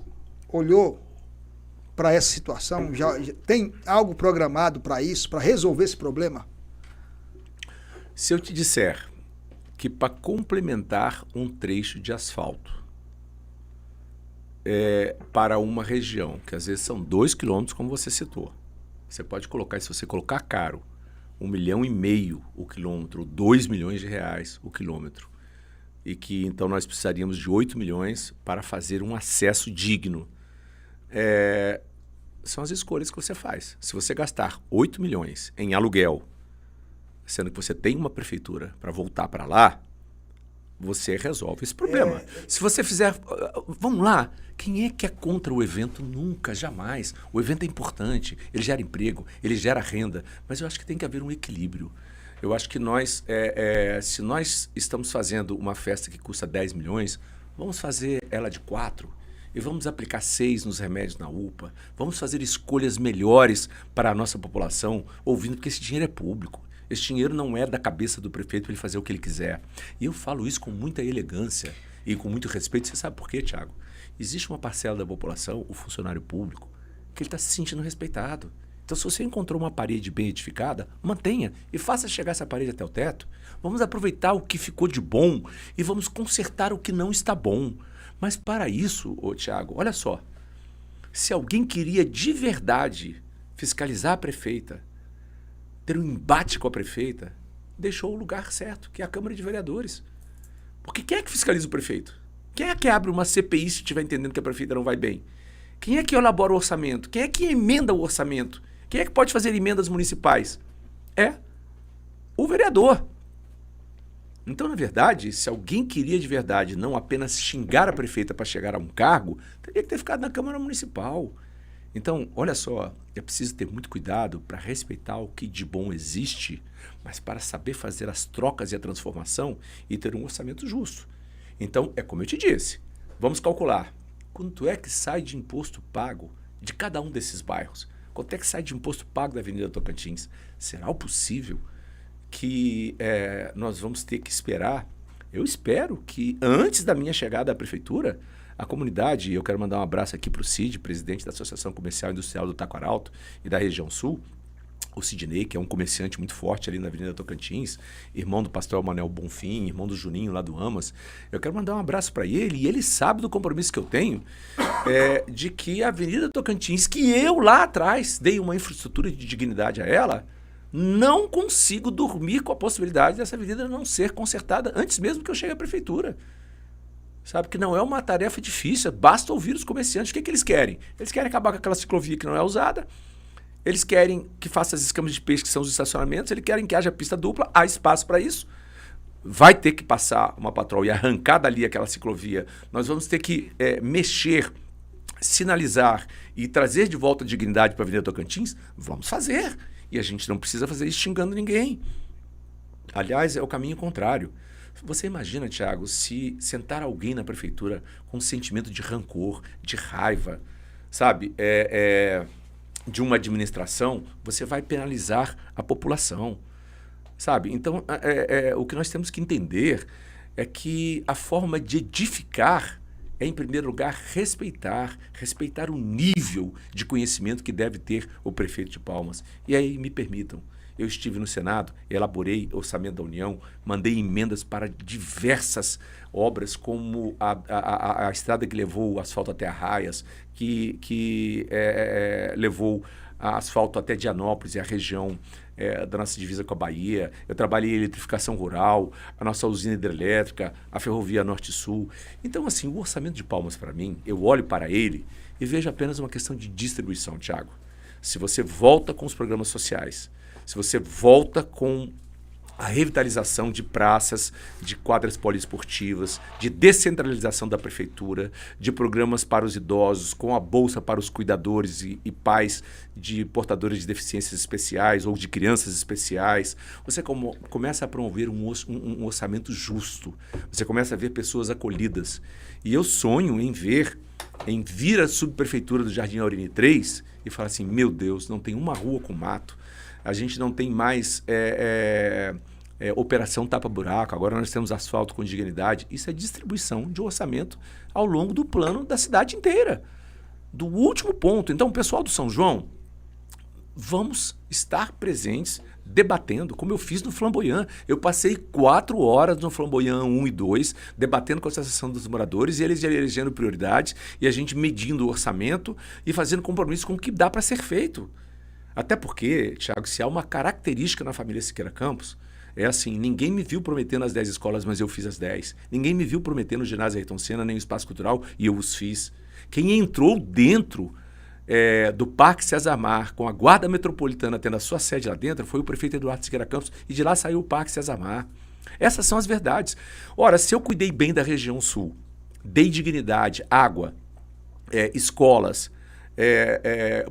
olhou para essa situação? Já tem algo programado para isso, para resolver esse problema? Se eu te disser que para complementar um trecho de asfalto para uma região, que às vezes são 2 quilômetros, como você citou, você pode colocar, se você colocar caro, 1,5 milhão o quilômetro, 2 milhões de reais o quilômetro, e que então nós precisaríamos de 8 milhões para fazer um acesso digno. São as escolhas que você faz. Se você gastar 8 milhões em aluguel, sendo que você tem uma prefeitura para voltar para lá, você resolve esse problema. Se você fizer... Vamos lá. Quem é que é contra o evento? Nunca, jamais. O evento é importante, ele gera emprego, ele gera renda, mas eu acho que tem que haver um equilíbrio. Eu acho que nós, se nós estamos fazendo uma festa que custa 10 milhões, vamos fazer ela de 4 e vamos aplicar 6 nos remédios na UPA. Vamos fazer escolhas melhores para a nossa população, ouvindo que esse dinheiro é público. Esse dinheiro não é da cabeça do prefeito para ele fazer o que ele quiser. E eu falo isso com muita elegância e com muito respeito. Você sabe por quê, Tiago? Existe uma parcela da população, o funcionário público, que ele está se sentindo respeitado. Então, se você encontrou uma parede bem edificada, mantenha e faça chegar essa parede até o teto. Vamos aproveitar o que ficou de bom e vamos consertar o que não está bom. Mas para isso, Tiago, olha só, se alguém queria de verdade fiscalizar a prefeita, ter um embate com a prefeita, deixou o lugar certo, que é a Câmara de Vereadores. Porque quem é que fiscaliza o prefeito? Quem é que abre uma CPI se estiver entendendo que a prefeita não vai bem? Quem é que elabora o orçamento? Quem é que emenda o orçamento? Quem é que pode fazer emendas municipais? É o vereador. Então, na verdade, se alguém queria de verdade não apenas xingar a prefeita para chegar a um cargo, teria que ter ficado na Câmara Municipal. Então, olha só, é preciso ter muito cuidado para respeitar o que de bom existe, mas para saber fazer as trocas e a transformação e ter um orçamento justo. Então, é como eu te disse, vamos calcular quanto é que sai de imposto pago de cada um desses bairros. Quanto é que sai de imposto pago da Avenida Tocantins? Será possível que nós vamos ter que esperar? Eu espero que antes da minha chegada à prefeitura, a comunidade, eu quero mandar um abraço aqui para o Cid, presidente da Associação Comercial e Industrial do Taquaralto e da região sul, o Sidney, que é um comerciante muito forte ali na Avenida Tocantins, irmão do pastor Manuel Bonfim, irmão do Juninho lá do Amas. Eu quero mandar um abraço para ele, e ele sabe do compromisso que eu tenho de que a Avenida Tocantins, que eu lá atrás dei uma infraestrutura de dignidade a ela, não consigo dormir com a possibilidade dessa avenida não ser consertada antes mesmo que eu chegue à prefeitura. Sabe que não é uma tarefa difícil, basta ouvir os comerciantes. O que eles querem? Eles querem acabar com aquela ciclovia que não é usada, eles querem que faça as escamas de peixe, que são os estacionamentos, eles querem que haja pista dupla, há espaço para isso. Vai ter que passar uma patroa e arrancar dali aquela ciclovia. Nós vamos ter que mexer, sinalizar e trazer de volta a dignidade para a Avenida Tocantins? Vamos fazer. E a gente não precisa fazer isso xingando ninguém. Aliás, é o caminho contrário. Você imagina, Thiago, se sentar alguém na prefeitura com um sentimento de rancor, de raiva, sabe, de uma administração, você vai penalizar a população, sabe? Então, o que nós temos que entender é que a forma de edificar é, em primeiro lugar, respeitar o nível de conhecimento que deve ter o prefeito de Palmas. E aí, me permitam, eu estive no Senado, elaborei o orçamento da União, mandei emendas para diversas obras, como a estrada que levou o asfalto até Arraias, que levou asfalto até Dianópolis e a região da nossa divisa com a Bahia. Eu trabalhei em eletrificação rural, a nossa usina hidrelétrica, a ferrovia Norte-Sul. Então, assim, o orçamento de Palmas, para mim, eu olho para ele e vejo apenas uma questão de distribuição, Thiago. Se você volta com os programas sociais, se você volta com a revitalização de praças, de quadras poliesportivas, de descentralização da prefeitura, de programas para os idosos, com a bolsa para os cuidadores e pais de portadores de deficiências especiais ou de crianças especiais, você começa a promover um orçamento justo, você começa a ver pessoas acolhidas. E eu sonho em vir à subprefeitura do Jardim Aurine 3 e falar assim, meu Deus, não tem uma rua com mato, a gente não tem mais operação tapa-buraco, agora nós temos asfalto com dignidade. Isso é distribuição de orçamento ao longo do plano da cidade inteira, do último ponto. Então, pessoal do São João, vamos estar presentes, debatendo, como eu fiz no Flamboyant. Eu passei 4 horas no Flamboyant 1 e 2, debatendo com a Associação dos Moradores, e eles elegendo prioridades, e a gente medindo o orçamento e fazendo compromisso com o que dá para ser feito. Até porque, Thiago, se há uma característica na família Siqueira Campos, é assim, ninguém me viu prometendo as 10 escolas, mas eu fiz as 10. Ninguém me viu prometendo o ginásio Ayrton Senna, nem o espaço cultural, e eu os fiz. Quem entrou dentro do Parque César Mar, com a Guarda Metropolitana tendo a sua sede lá dentro, foi o prefeito Eduardo Siqueira Campos, e de lá saiu o Parque César Mar. Essas são as verdades. Ora, se eu cuidei bem da região sul, dei dignidade, água, escolas,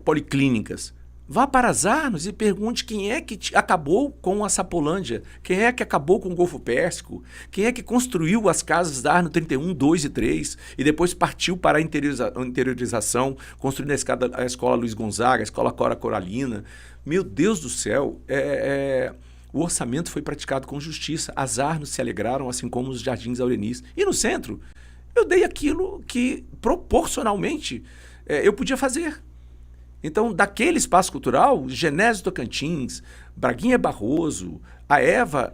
policlínicas, vá para as Arnos e pergunte quem é que acabou com a Sapolândia, quem é que acabou com o Golfo Pérsico, quem é que construiu as casas da Arno 31, 2 e 3 e depois partiu para a interiorização, construindo a escola Luiz Gonzaga, a escola Cora Coralina. Meu Deus do céu, o orçamento foi praticado com justiça, as Arnos se alegraram, assim como os Jardins Aurenis. E no centro, eu dei aquilo que proporcionalmente eu podia fazer. Então, daquele espaço cultural, Genésio Tocantins, Braguinha Barroso, a Eva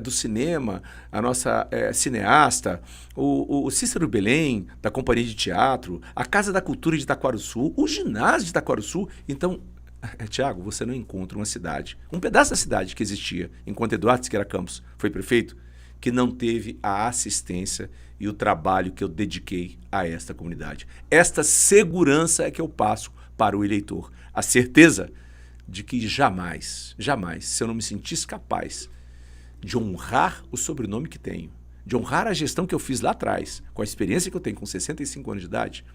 do cinema, a nossa cineasta, o Cícero Belém, da Companhia de Teatro, a Casa da Cultura de Itaquaruçu, o ginásio de Itaquaruçu. Então, Thiago, você não encontra uma cidade, um pedaço da cidade que existia, enquanto Eduardo Siqueira Campos foi prefeito, que não teve a assistência e o trabalho que eu dediquei a esta comunidade. Esta segurança é que eu passo para o eleitor. A certeza de que jamais, se eu não me sentisse capaz de honrar o sobrenome que tenho, de honrar a gestão que eu fiz lá atrás, com a experiência que eu tenho com 65 anos de idade,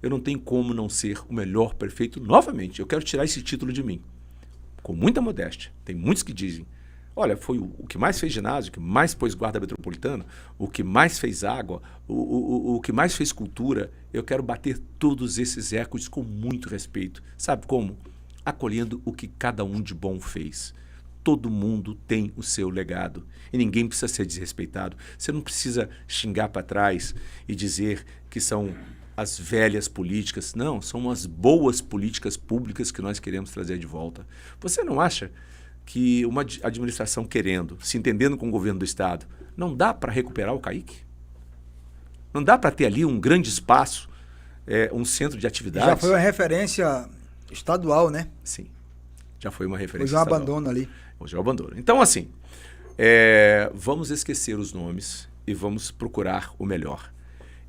eu não tenho como não ser o melhor prefeito novamente. Eu quero tirar esse título de mim, com muita modéstia. Tem muitos que dizem, olha, foi o que mais fez ginásio, o que mais pôs guarda metropolitana, o que mais fez água, o que mais fez cultura. Eu quero bater todos esses recordes com muito respeito. Sabe como? Acolhendo o que cada um de bom fez. Todo mundo tem o seu legado e ninguém precisa ser desrespeitado. Você não precisa xingar para trás e dizer que são as velhas políticas. Não, são as boas políticas públicas que nós queremos trazer de volta. Você não acha que uma administração querendo, se entendendo com o governo do Estado, não dá para recuperar o CAIC? Não dá para ter ali um grande espaço, um centro de atividades? Já foi uma referência estadual, né? Sim, já foi uma referência Hoje é um estadual. abandono ali. Hoje é um abandono. Então, assim, vamos esquecer os nomes e vamos procurar o melhor.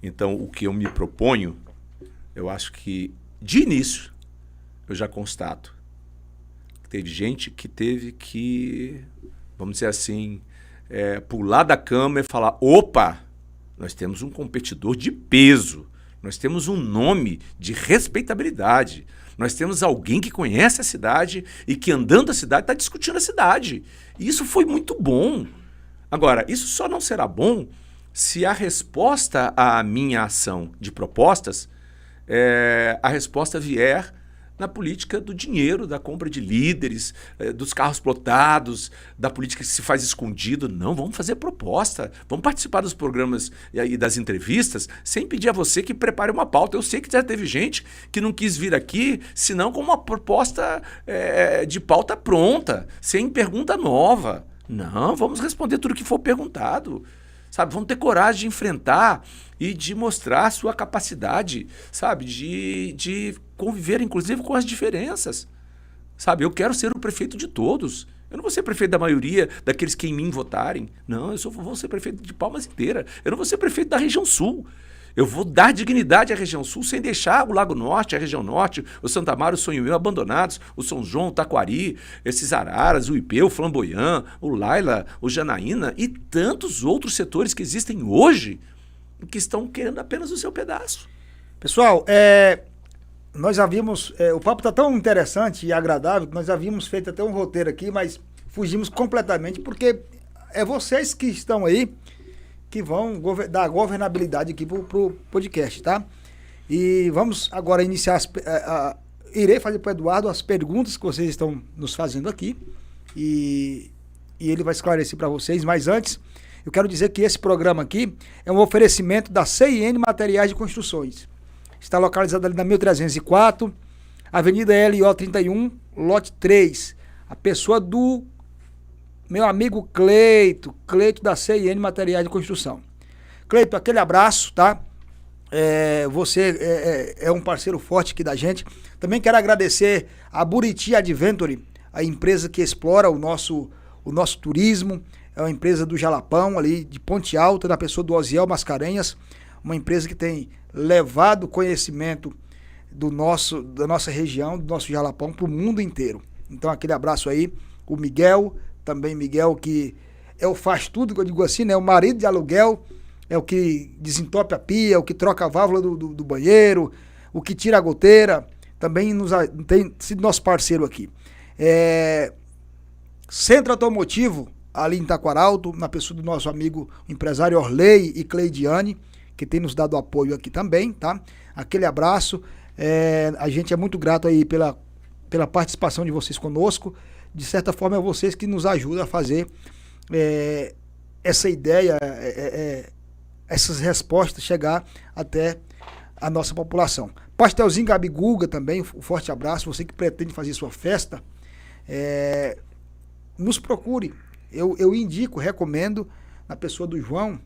Então, o que eu me proponho, eu acho que, de início, eu já constato que teve gente que teve que, vamos dizer assim, pular da cama e falar, opa, nós temos um competidor de peso, nós temos um nome de respeitabilidade, nós temos alguém que conhece a cidade e que, andando a cidade, está discutindo a cidade. E isso foi muito bom. Agora, isso só não será bom se a resposta à minha ação de propostas, a resposta vier na política do dinheiro, da compra de líderes, dos carros plotados, da política que se faz escondido. Não, vamos fazer proposta, vamos participar dos programas e das entrevistas sem pedir a você que prepare uma pauta. Eu sei que já teve gente que não quis vir aqui, senão com uma proposta de pauta pronta, sem pergunta nova. Não, vamos responder tudo que for perguntado. Sabe, vamos ter coragem de enfrentar e de mostrar a sua capacidade, sabe, de conviver, inclusive, com as diferenças. Sabe, eu quero ser o prefeito de todos. Eu não vou ser prefeito da maioria, daqueles que em mim votarem. Não, vou ser prefeito de Palmas inteira. Eu não vou ser prefeito da região sul. Eu vou dar dignidade à região sul sem deixar o Lago Norte, a região norte, o Santa Amaro, o Sonho Meu abandonados, o São João, o Taquari, esses Araras, o Ipê, o Flamboyant, o Laila, o Janaína e tantos outros setores que existem hoje que estão querendo apenas o seu pedaço. Pessoal, nós havíamos... o papo está tão interessante e agradável que nós havíamos feito até um roteiro aqui, mas fugimos completamente porque é vocês que estão aí que vão dar governabilidade aqui pro podcast, tá? E vamos agora iniciar, irei fazer para o Eduardo as perguntas que vocês estão nos fazendo aqui e ele vai esclarecer para vocês, mas antes eu quero dizer que esse programa aqui é um oferecimento da CIN Materiais de Construções. Está localizado ali na 1304, Avenida LO 31, lote 3. A pessoa do meu amigo Cleito da CIN Materiais de Construção. Cleito, aquele abraço, tá? Você é um parceiro forte aqui da gente. Também quero agradecer a Buriti Adventure, a empresa que explora o nosso turismo. É uma empresa do Jalapão, ali de Ponte Alta, da pessoa do Osiel Mascarenhas. Uma empresa que tem levado conhecimento da nossa região, do nosso Jalapão, para o mundo inteiro. Então, aquele abraço aí. O Miguel, também Miguel, que é o faz tudo, que eu digo assim, né? O marido de aluguel, é o que desentope a pia, o que troca a válvula do banheiro, o que tira a goteira, também tem sido nosso parceiro aqui. Centro Automotivo, ali em Taquaralto, na pessoa do nosso amigo empresário Orley e Cleidiane, que tem nos dado apoio aqui também, tá? Aquele abraço, a gente é muito grato aí pela participação de vocês conosco. De certa forma, é vocês que nos ajudam a fazer essa ideia, essas respostas chegar até a nossa população. Pastelzinho Gabiguga também, um forte abraço. Você que pretende fazer sua festa, nos procure. Eu indico, recomendo, na pessoa do João.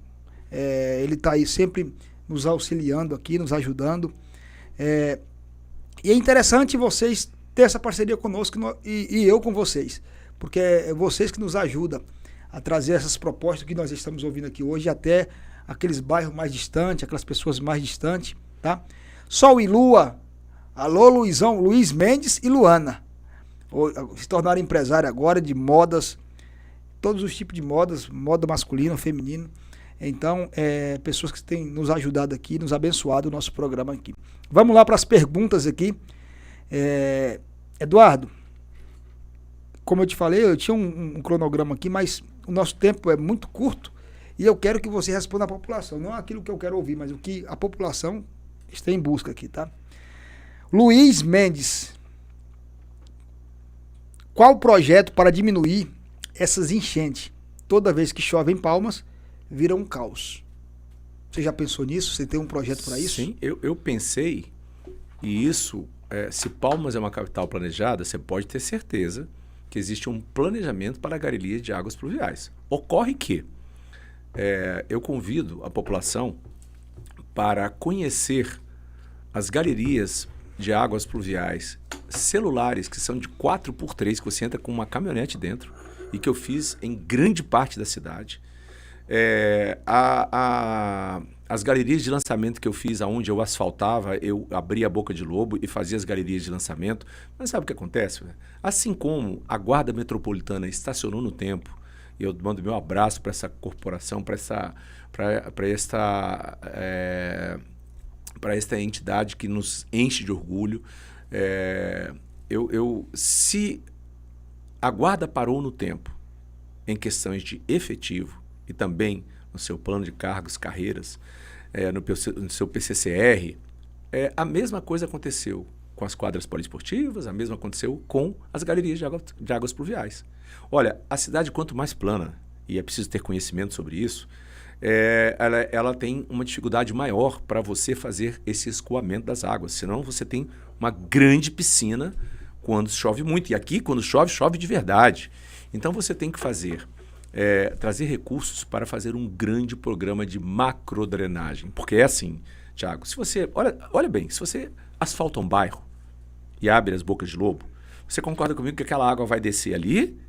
Ele está aí sempre nos auxiliando aqui, nos ajudando. E é interessante vocês ter essa parceria conosco e eu com vocês, porque é vocês que nos ajudam a trazer essas propostas que nós estamos ouvindo aqui hoje até aqueles bairros mais distantes, aquelas pessoas mais distantes, tá? Sol e Lua, alô Luiz Mendes e Luana, se tornaram empresário agora de modas, todos os tipos de modas, moda masculina, feminina. Então, pessoas que têm nos ajudado aqui, nos abençoado o nosso programa aqui. Vamos lá para as perguntas aqui. Eduardo, como eu te falei, eu tinha um cronograma aqui, mas o nosso tempo é muito curto e eu quero que você responda à população, não aquilo que eu quero ouvir, mas o que a população está em busca aqui, tá? Luiz Mendes, qual o projeto para diminuir essas enchentes? Toda vez que chove em Palmas, vira um caos. Você já pensou nisso? Você tem um projeto para isso? Sim, eu pensei, e isso, se Palmas é uma capital planejada, você pode ter certeza que existe um planejamento para a galeria de águas pluviais. Ocorre que eu convido a população para conhecer as galerias de águas pluviais celulares, que são de 4x3, que você entra com uma caminhonete dentro, e que eu fiz em grande parte da cidade. As galerias de lançamento que eu fiz, onde eu asfaltava, eu abria a boca de lobo e fazia as galerias de lançamento. Mas sabe o que acontece? Assim como a Guarda Metropolitana estacionou no tempo, e eu mando meu abraço para essa corporação, para esta entidade que nos enche de orgulho. Se a Guarda parou no tempo em questões de efetivo e também no seu plano de cargos, carreiras, no seu PCCR, a mesma coisa aconteceu com as quadras poliesportivas, a mesma aconteceu com as galerias de águas pluviais. Olha, a cidade, quanto mais plana, e é preciso ter conhecimento sobre isso, ela tem uma dificuldade maior para você fazer esse escoamento das águas. Senão você tem uma grande piscina quando chove muito. E aqui, quando chove, chove de verdade. Então você tem que trazer recursos para fazer um grande programa de macrodrenagem. Porque é assim, Thiago, se você, olha bem, se você asfalta um bairro e abre as bocas de lobo, você concorda comigo que aquela água vai descer ali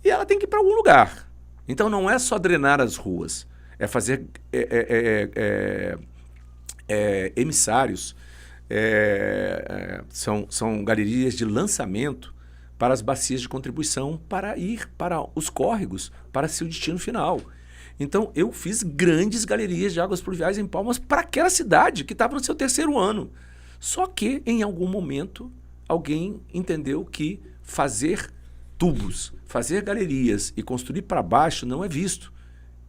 e ela tem que ir para algum lugar. Então não é só drenar as ruas, é fazer emissários, são galerias de lançamento para as bacias de contribuição para ir para os córregos, para seu destino final. Então eu fiz grandes galerias de águas pluviais em Palmas para aquela cidade que estava no seu 3º ano. Só que em algum momento alguém entendeu que fazer tubos, fazer galerias e construir para baixo não é visto.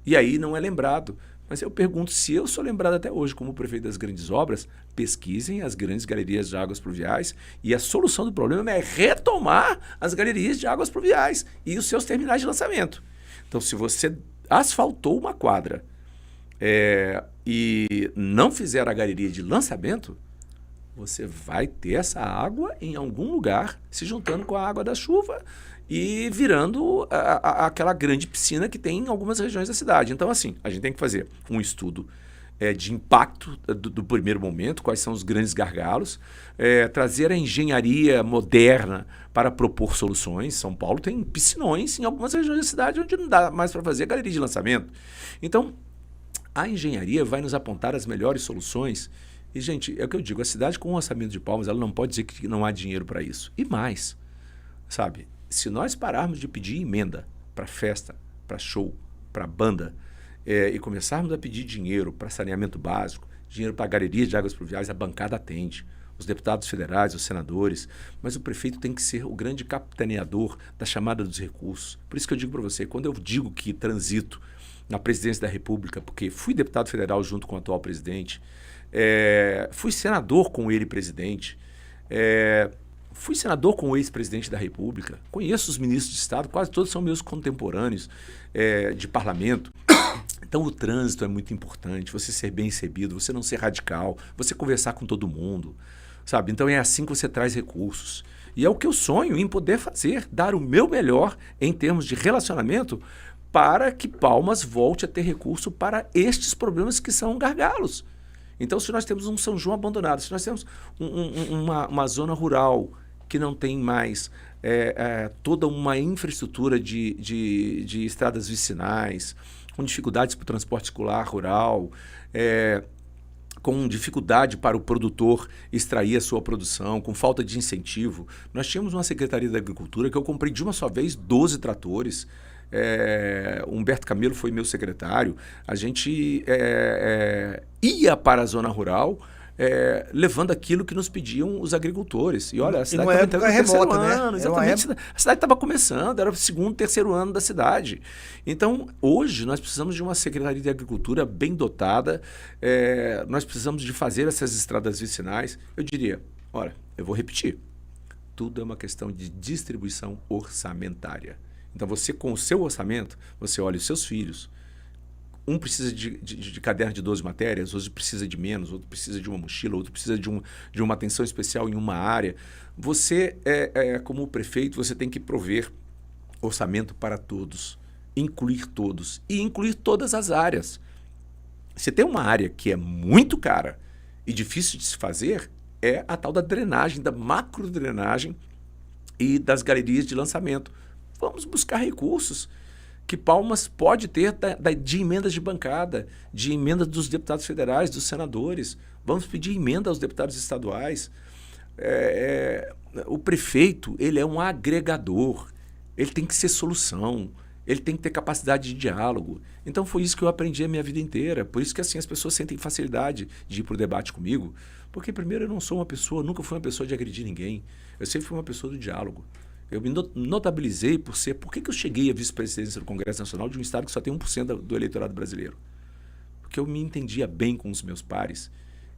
E aí não é lembrado. Mas eu pergunto, se eu sou lembrado até hoje como prefeito das grandes obras, pesquisem as grandes galerias de águas pluviais e a solução do problema é retomar as galerias de águas pluviais e os seus terminais de lançamento. Então, se você asfaltou uma quadra e não fizer a galeria de lançamento, você vai ter essa água em algum lugar se juntando com a água da chuva e virando aquela grande piscina que tem em algumas regiões da cidade. Então, assim, a gente tem que fazer um estudo de impacto do primeiro momento, quais são os grandes gargalos, trazer a engenharia moderna para propor soluções. São Paulo tem piscinões em algumas regiões da cidade onde não dá mais para fazer galeria de lançamento. Então, a engenharia vai nos apontar as melhores soluções. E, gente, é o que eu digo, a cidade com o orçamento de Palmas, ela não pode dizer que não há dinheiro para isso. E mais, sabe, se nós pararmos de pedir emenda para festa, para show, para banda, e começarmos a pedir dinheiro para saneamento básico, dinheiro para galerias de águas pluviais, a bancada atende. Os deputados federais, os senadores, mas o prefeito tem que ser o grande capitaneador da chamada dos recursos. Por isso que eu digo para você, quando eu digo que transito na presidência da República, porque fui deputado federal junto com o atual presidente, fui senador com ele presidente, fui senador com o ex-presidente da República, conheço os ministros de Estado, quase todos são meus contemporâneos de parlamento. Então o trânsito é muito importante, você ser bem recebido, você não ser radical, você conversar com todo mundo, sabe? Então é assim que você traz recursos. E é o que eu sonho em poder fazer, dar o meu melhor em termos de relacionamento para que Palmas volte a ter recurso para estes problemas que são gargalos. Então, se nós temos um São João abandonado, se nós temos uma zona rural que não tem mais toda uma infraestrutura de estradas vicinais, com dificuldades para o transporte escolar rural, com dificuldade para o produtor extrair a sua produção, com falta de incentivo. Nós tínhamos uma Secretaria da Agricultura que eu comprei de uma só vez 12 tratores. Humberto Camelo foi meu secretário. A gente ia para a zona rural levando aquilo que nos pediam os agricultores. E olha, a cidade estava entrando no terceiro ano. Exatamente. A cidade estava começando, era o 2º, 3º ano da cidade. Então, hoje, nós precisamos de uma Secretaria de Agricultura bem dotada, nós precisamos de fazer essas estradas vicinais. Eu diria, olha, eu vou repetir, tudo é uma questão de distribuição orçamentária. Então, você, com o seu orçamento, você olha os seus filhos, Um precisa de caderno de 12 matérias, outro precisa de menos, outro precisa de uma mochila, outro precisa de uma atenção especial em uma área. Você, como prefeito, você tem que prover orçamento para todos, incluir todos e incluir todas as áreas. Você tem uma área que é muito cara e difícil de se fazer, é a tal da drenagem, da macrodrenagem e das galerias de lançamento. Vamos buscar recursos que Palmas pode ter de emendas de bancada, de emenda dos deputados federais, dos senadores. Vamos pedir emenda aos deputados estaduais. O prefeito, ele é um agregador, ele tem que ser solução, ele tem que ter capacidade de diálogo. Então foi isso que eu aprendi a minha vida inteira. Por isso que assim as pessoas sentem facilidade de ir para o debate comigo. Porque primeiro eu não sou uma pessoa, nunca fui uma pessoa de agredir ninguém. Eu sempre fui uma pessoa do diálogo. Eu me notabilizei por ser... Por que eu cheguei à vice-presidência do Congresso Nacional de um estado que só tem 1% do eleitorado brasileiro? Porque eu me entendia bem com os meus pares.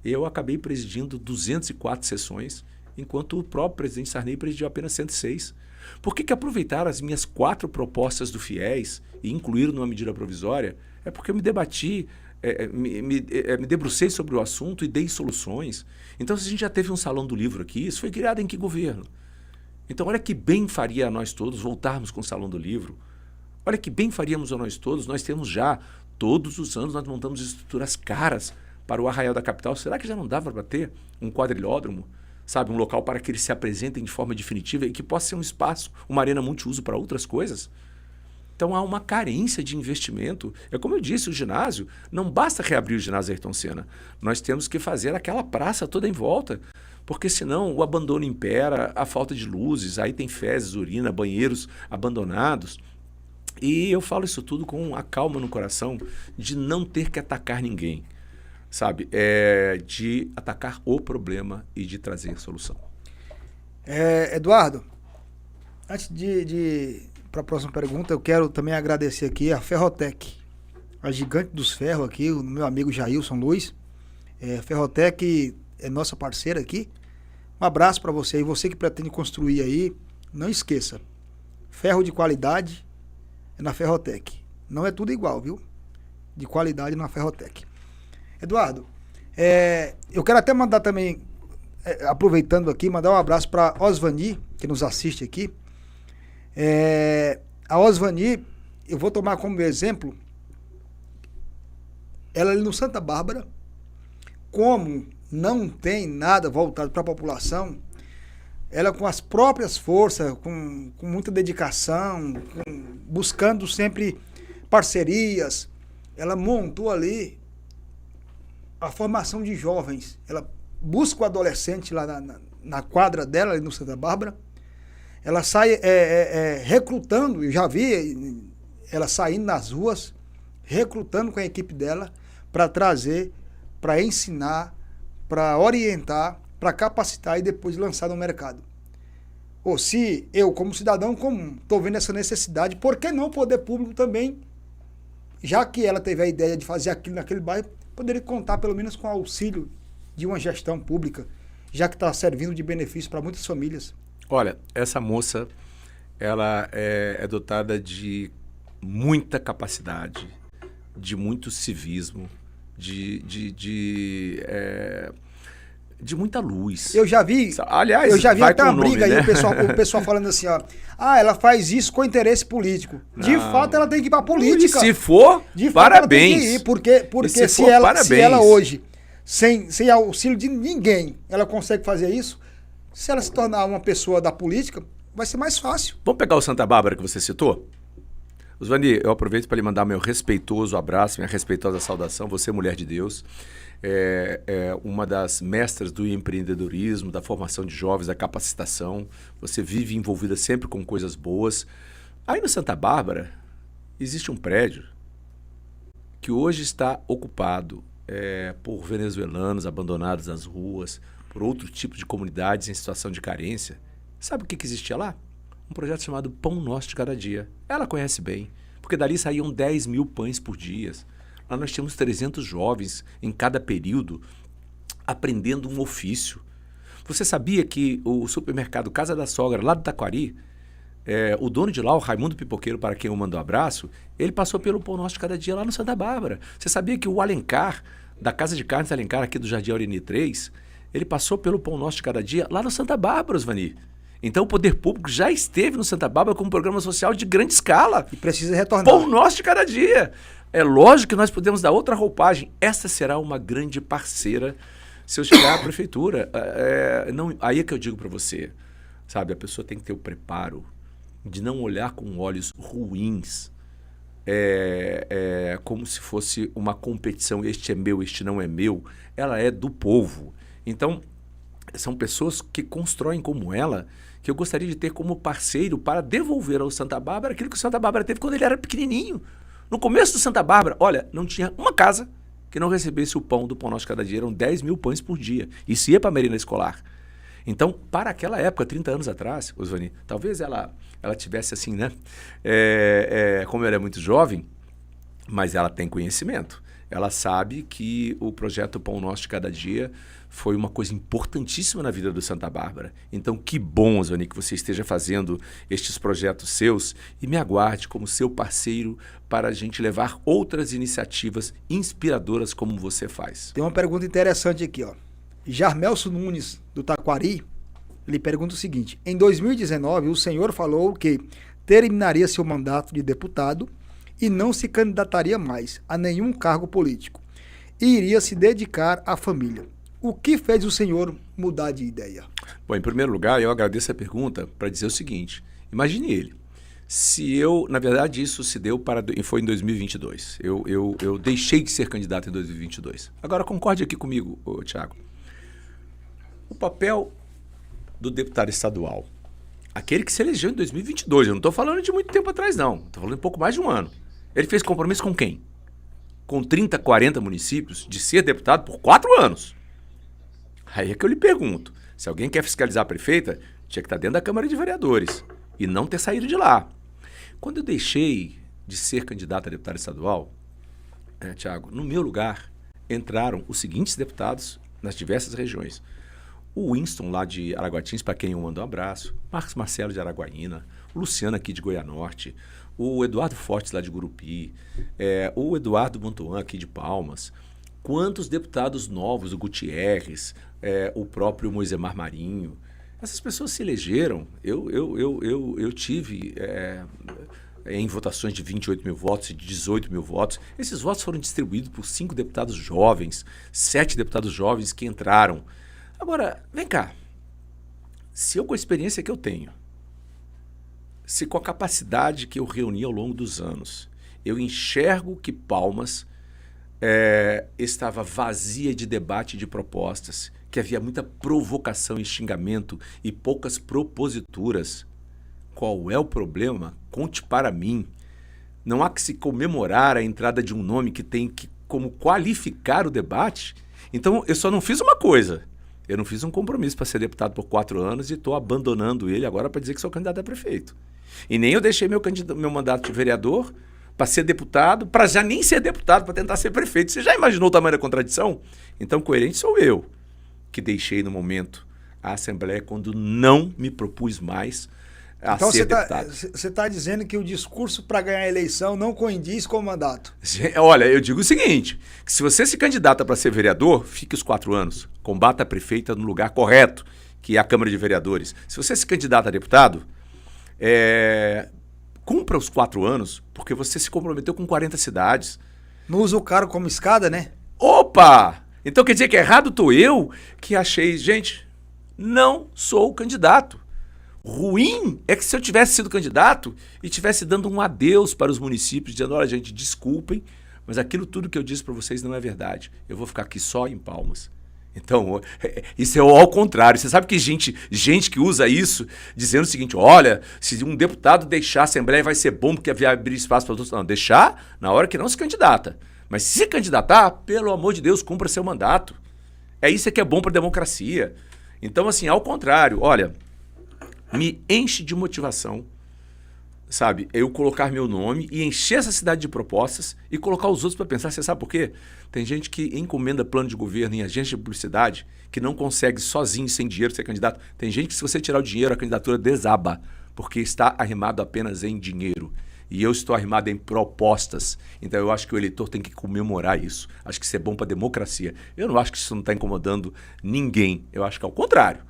Eu acabei presidindo 204 sessões, enquanto o próprio presidente Sarney presidiu apenas 106. Por que aproveitar as minhas 4 propostas do FIES e incluir numa medida provisória? É porque eu me debati, me debrucei sobre o assunto e dei soluções. Então, se a gente já teve um salão do livro aqui, isso foi criado em que governo? Então, olha que bem faria a nós todos voltarmos com o Salão do Livro. Olha que bem faríamos a nós todos. Nós temos já, todos os anos, nós montamos estruturas caras para o Arraial da Capital. Será que já não dava para ter um quadrilódromo? Sabe, um local para que eles se apresentem de forma definitiva e que possa ser um espaço, uma arena multiuso para outras coisas? Então, há uma carência de investimento. É como eu disse, o ginásio, não basta reabrir o ginásio Ayrton Senna. Nós temos que fazer aquela praça toda em volta. Porque senão o abandono impera, a falta de luzes, aí tem fezes, urina, banheiros abandonados. E eu falo isso tudo com a calma no coração de não ter que atacar ninguém, sabe? De atacar o problema e de trazer solução. Eduardo, antes de para a próxima pergunta, eu quero também agradecer aqui a Ferrotec, a gigante dos ferros aqui, o meu amigo Jailson Luiz. Ferrotec é nossa parceira aqui. Um abraço para você. E você que pretende construir aí, não esqueça. Ferro de qualidade é na Ferrotec. Não é tudo igual, viu? De qualidade na Ferrotec. Eduardo, eu quero até mandar também, aproveitando aqui, mandar um abraço para Osvani, que nos assiste aqui. A Osvani, eu vou tomar como exemplo, ela ali no Santa Bárbara, como não tem nada voltado para a população, ela com as próprias forças, com muita dedicação, buscando sempre parcerias, ela montou ali a formação de jovens. Ela busca o adolescente lá na quadra dela, ali no Santa Bárbara. Ela sai recrutando, eu já vi ela saindo nas ruas, recrutando com a equipe dela para trazer, para ensinar, para orientar, para capacitar e depois lançar no mercado. Ou se eu, como cidadão comum, estou vendo essa necessidade, por que não o poder público também, já que ela teve a ideia de fazer aquilo naquele bairro, poderia contar pelo menos com o auxílio de uma gestão pública, já que está servindo de benefício para muitas famílias. Olha, essa moça, ela é dotada de muita capacidade, de muito civismo, de muita luz. Eu já vi, aliás, até uma briga, né? Aí, o pessoal falando assim, ó, ela faz isso com interesse político. Não. De fato, ela tem que ir para política. E se for, de fato, parabéns. Ela tem que ir, porque se ela hoje, sem auxílio de ninguém, ela consegue fazer isso, se ela se tornar uma pessoa da política, vai ser mais fácil. Vamos pegar o Santa Bárbara que você citou? Osvani, eu aproveito para lhe mandar meu respeitoso abraço, minha respeitosa saudação. Você, mulher de Deus, é uma das mestras do empreendedorismo, da formação de jovens, da capacitação. Você vive envolvida sempre com coisas boas. Aí no Santa Bárbara, existe um prédio que hoje está ocupado por venezuelanos abandonados nas ruas, por outro tipo de comunidades em situação de carência. Sabe o que existia lá? Um projeto chamado Pão Nosso de Cada Dia. Ela conhece bem, porque dali saíam 10 mil pães por dia. Lá nós tínhamos 300 jovens em cada período aprendendo um ofício. Você sabia que o supermercado Casa da Sogra, lá do Taquari, O dono de lá, o Raimundo Pipoqueiro, para quem eu mando um abraço, ele passou pelo Pão Nosso de Cada Dia lá no Santa Bárbara. Você sabia que o Alencar, da Casa de Carnes Alencar, aqui do Jardim Aureni 3, ele passou pelo Pão Nosso de Cada Dia lá no Santa Bárbara, Osvani. Então o poder público já esteve no Santa Bárbara com um programa social de grande escala. E precisa retornar. Pão Nosso de Cada Dia. É lógico que nós podemos dar outra roupagem. Essa será uma grande parceira se eu chegar à prefeitura. Aí é que eu digo para você, sabe, a pessoa tem que ter o preparo de não olhar com olhos ruins, como se fosse uma competição, este é meu, este não é meu. Ela é do povo. Então, são pessoas que constroem como ela, que eu gostaria de ter como parceiro para devolver ao Santa Bárbara aquilo que o Santa Bárbara teve quando ele era pequenininho. No começo do Santa Bárbara, olha, não tinha uma casa que não recebesse o pão do Pão Nosso de Cada Dia. Eram 10 mil pães por dia. Isso ia para a merenda escolar. Então, para aquela época, 30 anos atrás, Osvani, talvez ela tivesse assim, né? Como ela é muito jovem, mas ela tem conhecimento. Ela sabe que o projeto Pão Nosso de Cada Dia foi uma coisa importantíssima na vida do Santa Bárbara. Então, que bom, Osvani, que você esteja fazendo estes projetos seus e me aguarde como seu parceiro para a gente levar outras iniciativas inspiradoras como você faz. Tem uma pergunta interessante aqui, ó. Jarmelso Nunes, do Taquari, ele pergunta o seguinte: em 2019, o senhor falou que terminaria seu mandato de deputado e não se candidataria mais a nenhum cargo político e iria se dedicar à família. O que fez o senhor mudar de ideia? Bom, em primeiro lugar, eu agradeço a pergunta para dizer o seguinte: imagine ele. Na verdade, isso se deu foi em 2022. Eu deixei de ser candidato em 2022. Agora, concorde aqui comigo, Thiago. O papel do deputado estadual, aquele que se elegeu em 2022, eu não estou falando de muito tempo atrás, não. Estou falando de pouco mais de um ano. Ele fez compromisso com quem? Com 30, 40 municípios de ser deputado por 4 anos. Aí é que eu lhe pergunto, se alguém quer fiscalizar a prefeita, tinha que estar dentro da Câmara de Vereadores e não ter saído de lá. Quando eu deixei de ser candidato a deputado estadual, Thiago, no meu lugar entraram os seguintes deputados nas diversas regiões. O Winston, lá de Araguatins, para quem eu mando um abraço, Marcos Marcelo de Araguaína, o Luciano aqui de Goianorte, o Eduardo Fortes lá de Gurupi, o Eduardo Montoan aqui de Palmas. Quantos deputados novos, o Gutierrez, o próprio Moisemar Marinho. Essas pessoas se elegeram. Eu tive em votações de 28 mil votos e de 18 mil votos. Esses votos foram distribuídos por 5 deputados jovens, 7 deputados jovens que entraram. Agora, vem cá. Se eu, com a experiência que eu tenho, se com a capacidade que eu reuni ao longo dos anos, eu enxergo que Palmas estava vazia de debate e de propostas, que havia muita provocação e xingamento e poucas proposituras. Qual é o problema? Conte para mim. Não há que se comemorar a entrada de um nome que tem que como qualificar o debate. Então, eu só não fiz uma coisa. Eu não fiz um compromisso para ser deputado por 4 anos e estou abandonando ele agora para dizer que sou candidato a prefeito. E nem eu deixei meu mandato de vereador para ser deputado, para já nem ser deputado, para tentar ser prefeito. Você já imaginou o tamanho da contradição? Então, coerente sou eu, que deixei no momento a Assembleia quando não me propus mais a ser deputado. Então, você está dizendo que o discurso para ganhar a eleição não coincidiz com o mandato? Olha, eu digo o seguinte, que se você se candidata para ser vereador, fique os 4 anos, combata a prefeita no lugar correto, que é a Câmara de Vereadores. Se você se candidata a deputado, cumpra os 4 anos, porque você se comprometeu com 40 cidades. Não usa o cargo como escada, né? Opa! Então quer dizer que errado estou eu que achei, gente, não sou candidato. Ruim é que se eu tivesse sido candidato e tivesse dando um adeus para os municípios, dizendo, olha, gente, desculpem, mas aquilo tudo que eu disse para vocês não é verdade. Eu vou ficar aqui só em Palmas. Então, isso é ao contrário. Você sabe que gente que usa isso, dizendo o seguinte, olha, se um deputado deixar a Assembleia vai ser bom porque vai abrir espaço para todos. Não, deixar na hora que não se candidata. Mas se candidatar, pelo amor de Deus, cumpra seu mandato. Isso que é bom para a democracia. Então, assim, ao contrário, olha, me enche de motivação, sabe? Eu colocar meu nome e encher essa cidade de propostas e colocar os outros para pensar. Você sabe por quê? Tem gente que encomenda plano de governo em agência de publicidade que não consegue sozinho, sem dinheiro, ser candidato. Tem gente que se você tirar o dinheiro, a candidatura desaba. porque está arrimado apenas em dinheiro. E eu estou arrimado em propostas. Então eu acho que o eleitor tem que comemorar isso. Acho que isso é bom para a democracia. Eu não acho que isso não está incomodando ninguém. Eu acho que é o contrário.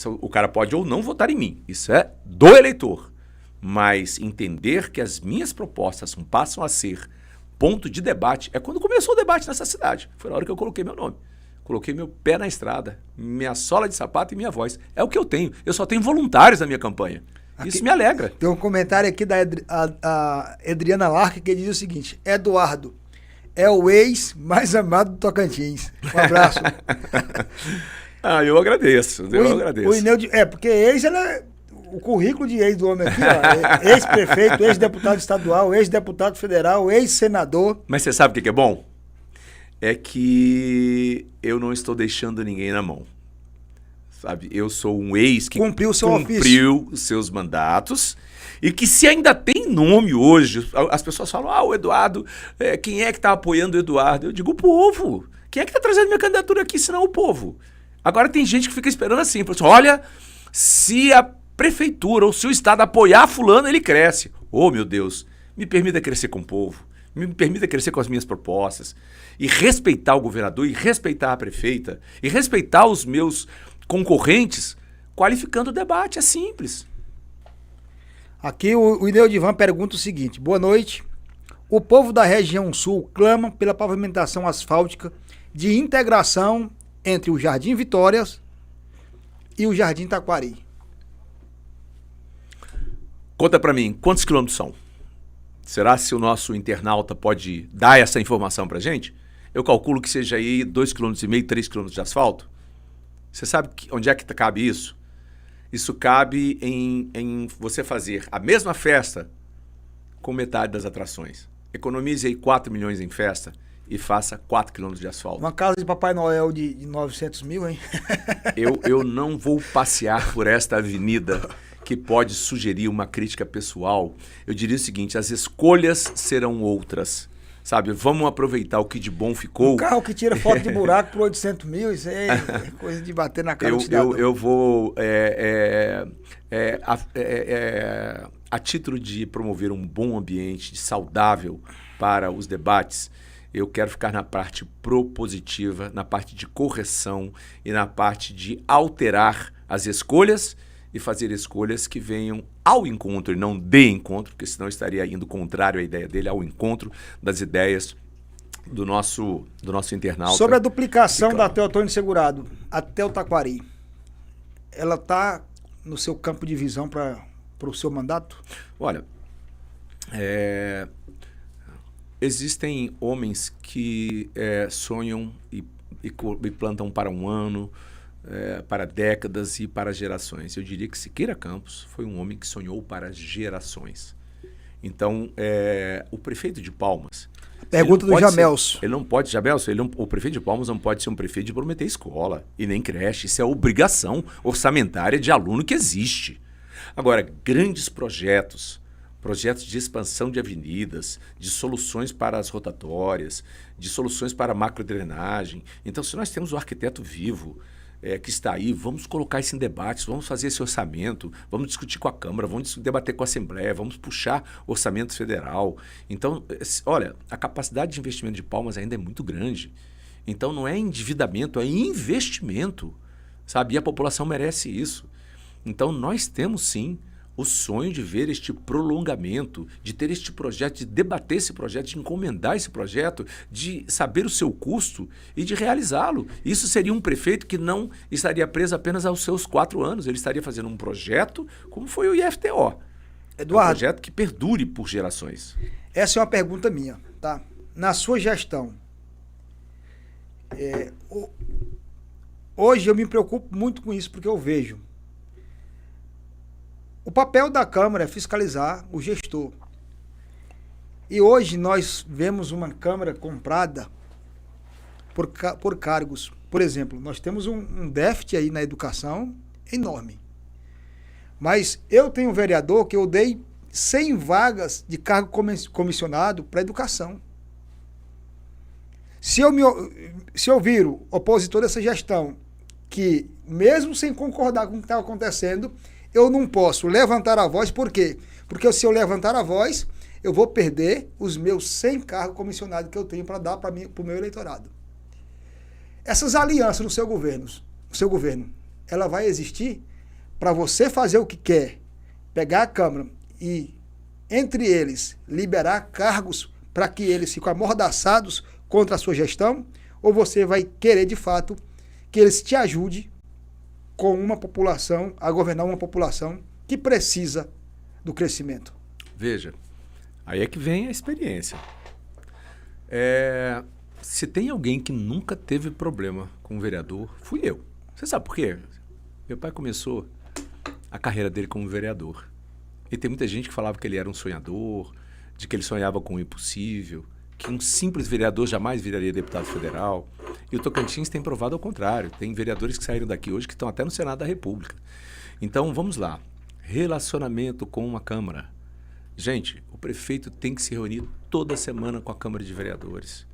O cara pode ou não votar em mim. Isso é do eleitor. Mas entender que as minhas propostas passam a ser ponto de debate é quando começou o debate nessa cidade. Foi na hora que eu coloquei meu nome. Coloquei meu pé na estrada, minha sola de sapato e minha voz. É o que eu tenho. Eu só tenho voluntários na minha campanha. Isso me alegra. Tem um comentário aqui da a Adriana Larca que diz o seguinte: Eduardo é o ex mais amado do Tocantins. Um abraço. Eu agradeço. Eu agradeço. O Ineu porque ex, o currículo de ex do homem aqui, ó, ex-prefeito, ex-deputado estadual, ex-deputado federal, ex-senador. Mas você sabe o que é bom? É que eu não estou deixando ninguém na mão. Sabe? Eu sou um ex que cumpriu os seus mandatos e que se ainda tem nome hoje, as pessoas falam, o Eduardo, quem é que está apoiando o Eduardo? Eu digo, o povo. Quem é que está trazendo minha candidatura aqui, senão o povo? Agora tem gente que fica esperando assim, olha, se a prefeitura ou se o estado apoiar fulano, ele cresce. Meu Deus, me permita crescer com o povo. Me permita crescer com as minhas propostas e respeitar o governador e respeitar a prefeita e respeitar os meus concorrentes, qualificando o debate. É simples. Aqui o Ineudivan pergunta o seguinte: boa noite. O povo da região sul clama pela pavimentação asfáltica de integração entre o Jardim Vitórias e o Jardim Taquari. Conta pra mim, quantos quilômetros são? Será se o nosso internauta pode dar essa informação pra gente? Eu calculo que seja aí 2,5 km, 3 km de asfalto. Você sabe onde é que cabe isso? Isso cabe em você fazer a mesma festa com metade das atrações. Economize aí 4 milhões em festa e faça 4 quilômetros de asfalto. Uma casa de Papai Noel de 900 mil, hein? Eu não vou passear por esta avenida que pode sugerir uma crítica pessoal. Eu diria o seguinte: as escolhas serão outras. Sabe, vamos aproveitar o que de bom ficou. Um carro que tira foto de buraco por 800 mil, isso é coisa de bater na cara do cidadão. Eu vou, a título de promover um bom ambiente saudável para os debates, eu quero ficar na parte propositiva, na parte de correção e na parte de alterar as escolhas e fazer escolhas que venham ao encontro e não de encontro, porque senão estaria indo contrário à ideia dele, ao encontro das ideias do nosso internauta. Sobre a duplicação da Teotônio Segurado até o Taquari, ela está no seu campo de visão para o seu mandato? Olha, existem homens que sonham e plantam para um ano, para décadas e para gerações. Eu diria que Siqueira Campos foi um homem que sonhou para gerações. Então, o prefeito de Palmas... Pergunta do Jamelso. Ele não pode, Jamelso, o prefeito de Palmas não pode ser um prefeito de prometer escola e nem creche. Isso é obrigação orçamentária de aluno que existe. Agora, grandes projetos de expansão de avenidas, de soluções para as rotatórias, de soluções para a macrodrenagem. Então, se nós temos o arquiteto vivo que está aí, vamos colocar isso em debates, vamos fazer esse orçamento, vamos discutir com a Câmara, vamos debater com a Assembleia, vamos puxar orçamento federal. Então, olha, a capacidade de investimento de Palmas ainda é muito grande. Então, não é endividamento, é investimento, sabe? E a população merece isso. Então, nós temos, sim, o sonho de ver este prolongamento, de ter este projeto, de debater esse projeto, de encomendar esse projeto, de saber o seu custo e de realizá-lo. Isso seria um prefeito que não estaria preso apenas aos seus 4 anos, ele estaria fazendo um projeto como foi o IFTO. Eduardo, um projeto que perdure por gerações. Essa é uma pergunta minha, tá? Na sua gestão, hoje eu me preocupo muito com isso, porque eu vejo o papel da Câmara é fiscalizar o gestor. E hoje nós vemos uma Câmara comprada por cargos. Por exemplo, nós temos um déficit aí na educação enorme. Mas eu tenho um vereador que eu dei 100 vagas de cargo comissionado para educação. Se eu viro opositor dessa gestão, que mesmo sem concordar com o que está acontecendo, eu não posso levantar a voz, por quê? Porque se eu levantar a voz, eu vou perder os meus 100 cargos comissionados que eu tenho para dar para o meu eleitorado. Essas alianças no seu governo, ela vai existir para você fazer o que quer, pegar a Câmara e, entre eles, liberar cargos para que eles fiquem amordaçados contra a sua gestão, ou você vai querer, de fato, que eles te ajudem com uma população, a governar uma população que precisa do crescimento? Veja, aí é que vem a experiência. Se tem alguém que nunca teve problema com o vereador, fui eu. Você sabe por quê? Meu pai começou a carreira dele como vereador. E tem muita gente que falava que ele era um sonhador, de que ele sonhava com o impossível, que um simples vereador jamais viraria deputado federal. E o Tocantins tem provado ao contrário. Tem vereadores que saíram daqui hoje que estão até no Senado da República. Então, vamos lá. Relacionamento com uma Câmara. Gente, o prefeito tem que se reunir toda semana com a Câmara de Vereadores.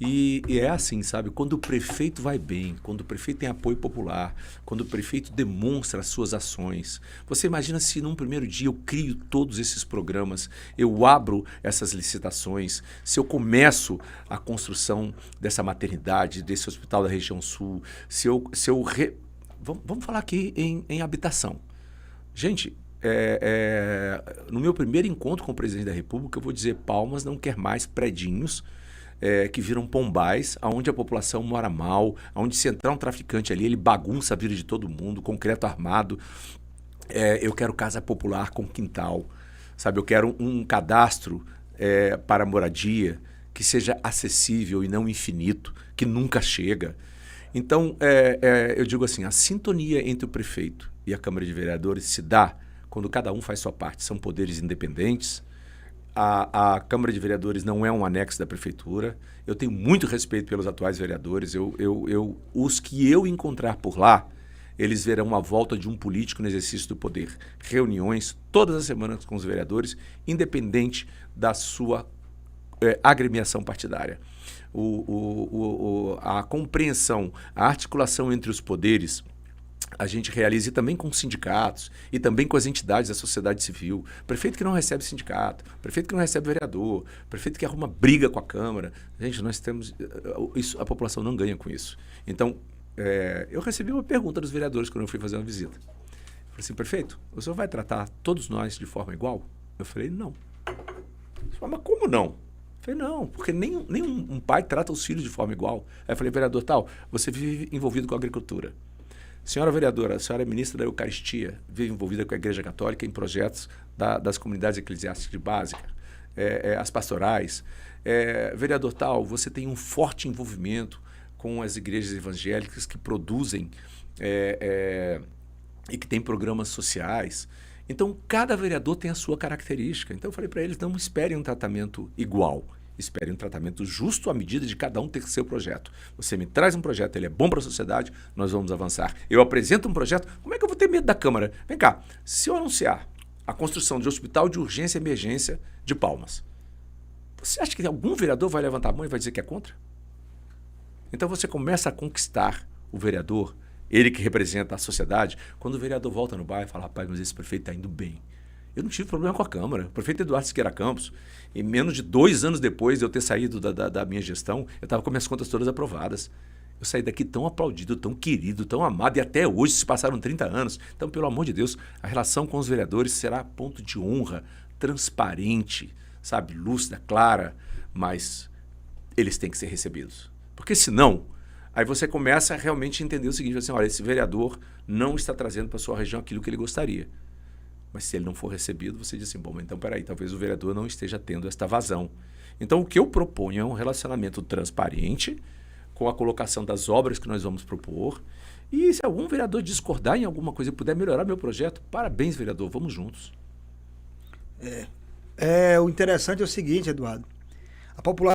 E é assim, sabe? Quando o prefeito vai bem, quando o prefeito tem apoio popular, quando o prefeito demonstra as suas ações. Você imagina se num primeiro dia eu crio todos esses programas, eu abro essas licitações, se eu começo a construção dessa maternidade, desse hospital da região sul, Vamos falar aqui em habitação. Gente, no meu primeiro encontro com o presidente da República, eu vou dizer, Palmas não quer mais predinhos que viram pombais, onde a população mora mal, onde se entrar um traficante ali, ele bagunça a vida de todo mundo, concreto armado. Eu quero casa popular com quintal, sabe? Eu quero um cadastro para moradia que seja acessível e não infinito, que nunca chega. Então, eu digo assim, a sintonia entre o prefeito e a Câmara de Vereadores se dá quando cada um faz sua parte. São poderes independentes. A Câmara de Vereadores não é um anexo da Prefeitura. Eu tenho muito respeito pelos atuais vereadores. Os que eu encontrar por lá, eles verão a volta de um político no exercício do poder. Reuniões todas as semanas com os vereadores, independente da sua agremiação partidária. A compreensão, a articulação entre os poderes, a gente realiza e também com os sindicatos e também com as entidades da sociedade civil. Prefeito que não recebe sindicato, prefeito que não recebe vereador, prefeito que arruma briga com a Câmara. Gente, nós temos isso, a população não ganha com isso. Então, eu recebi uma pergunta dos vereadores quando eu fui fazer uma visita. Eu falei assim, prefeito, o senhor vai tratar todos nós de forma igual? Eu falei, não. Ele falou, mas como não? Eu falei, não, porque nenhum pai trata os filhos de forma igual. Aí eu falei, vereador tal, você vive envolvido com a agricultura. Senhora vereadora, a senhora é ministra da Eucaristia, vive envolvida com a Igreja Católica em projetos das comunidades eclesiásticas de básica, as pastorais. Vereador tal, você tem um forte envolvimento com as igrejas evangélicas que produzem e que têm programas sociais. Então, cada vereador tem a sua característica. Então, eu falei para eles, não esperem um tratamento igual. Espere um tratamento justo à medida de cada um ter seu projeto. Você me traz um projeto, ele é bom para a sociedade, nós vamos avançar. Eu apresento um projeto, como é que eu vou ter medo da Câmara? Vem cá, se eu anunciar a construção de hospital de urgência e emergência de Palmas, você acha que algum vereador vai levantar a mão e vai dizer que é contra? Então você começa a conquistar o vereador, ele que representa a sociedade, quando o vereador volta no bairro e fala, rapaz, mas esse prefeito está indo bem. Eu não tive problema com a Câmara. O prefeito Eduardo Siqueira Campos, em menos de 2 anos depois de eu ter saído da minha gestão, eu estava com minhas contas todas aprovadas. Eu saí daqui tão aplaudido, tão querido, tão amado, e até hoje se passaram 30 anos. Então, pelo amor de Deus, a relação com os vereadores será ponto de honra, transparente, sabe, lúcida, clara, mas eles têm que ser recebidos. Porque senão, aí você começa a realmente entender o seguinte, assim, olha, esse vereador não está trazendo para a sua região aquilo que ele gostaria. Mas se ele não for recebido, você diz assim, bom, então peraí, talvez o vereador não esteja tendo esta vazão. Então o que eu proponho é um relacionamento transparente com a colocação das obras que nós vamos propor. E se algum vereador discordar em alguma coisa e puder melhorar meu projeto, parabéns, vereador, vamos juntos. O interessante é o seguinte, Eduardo. A população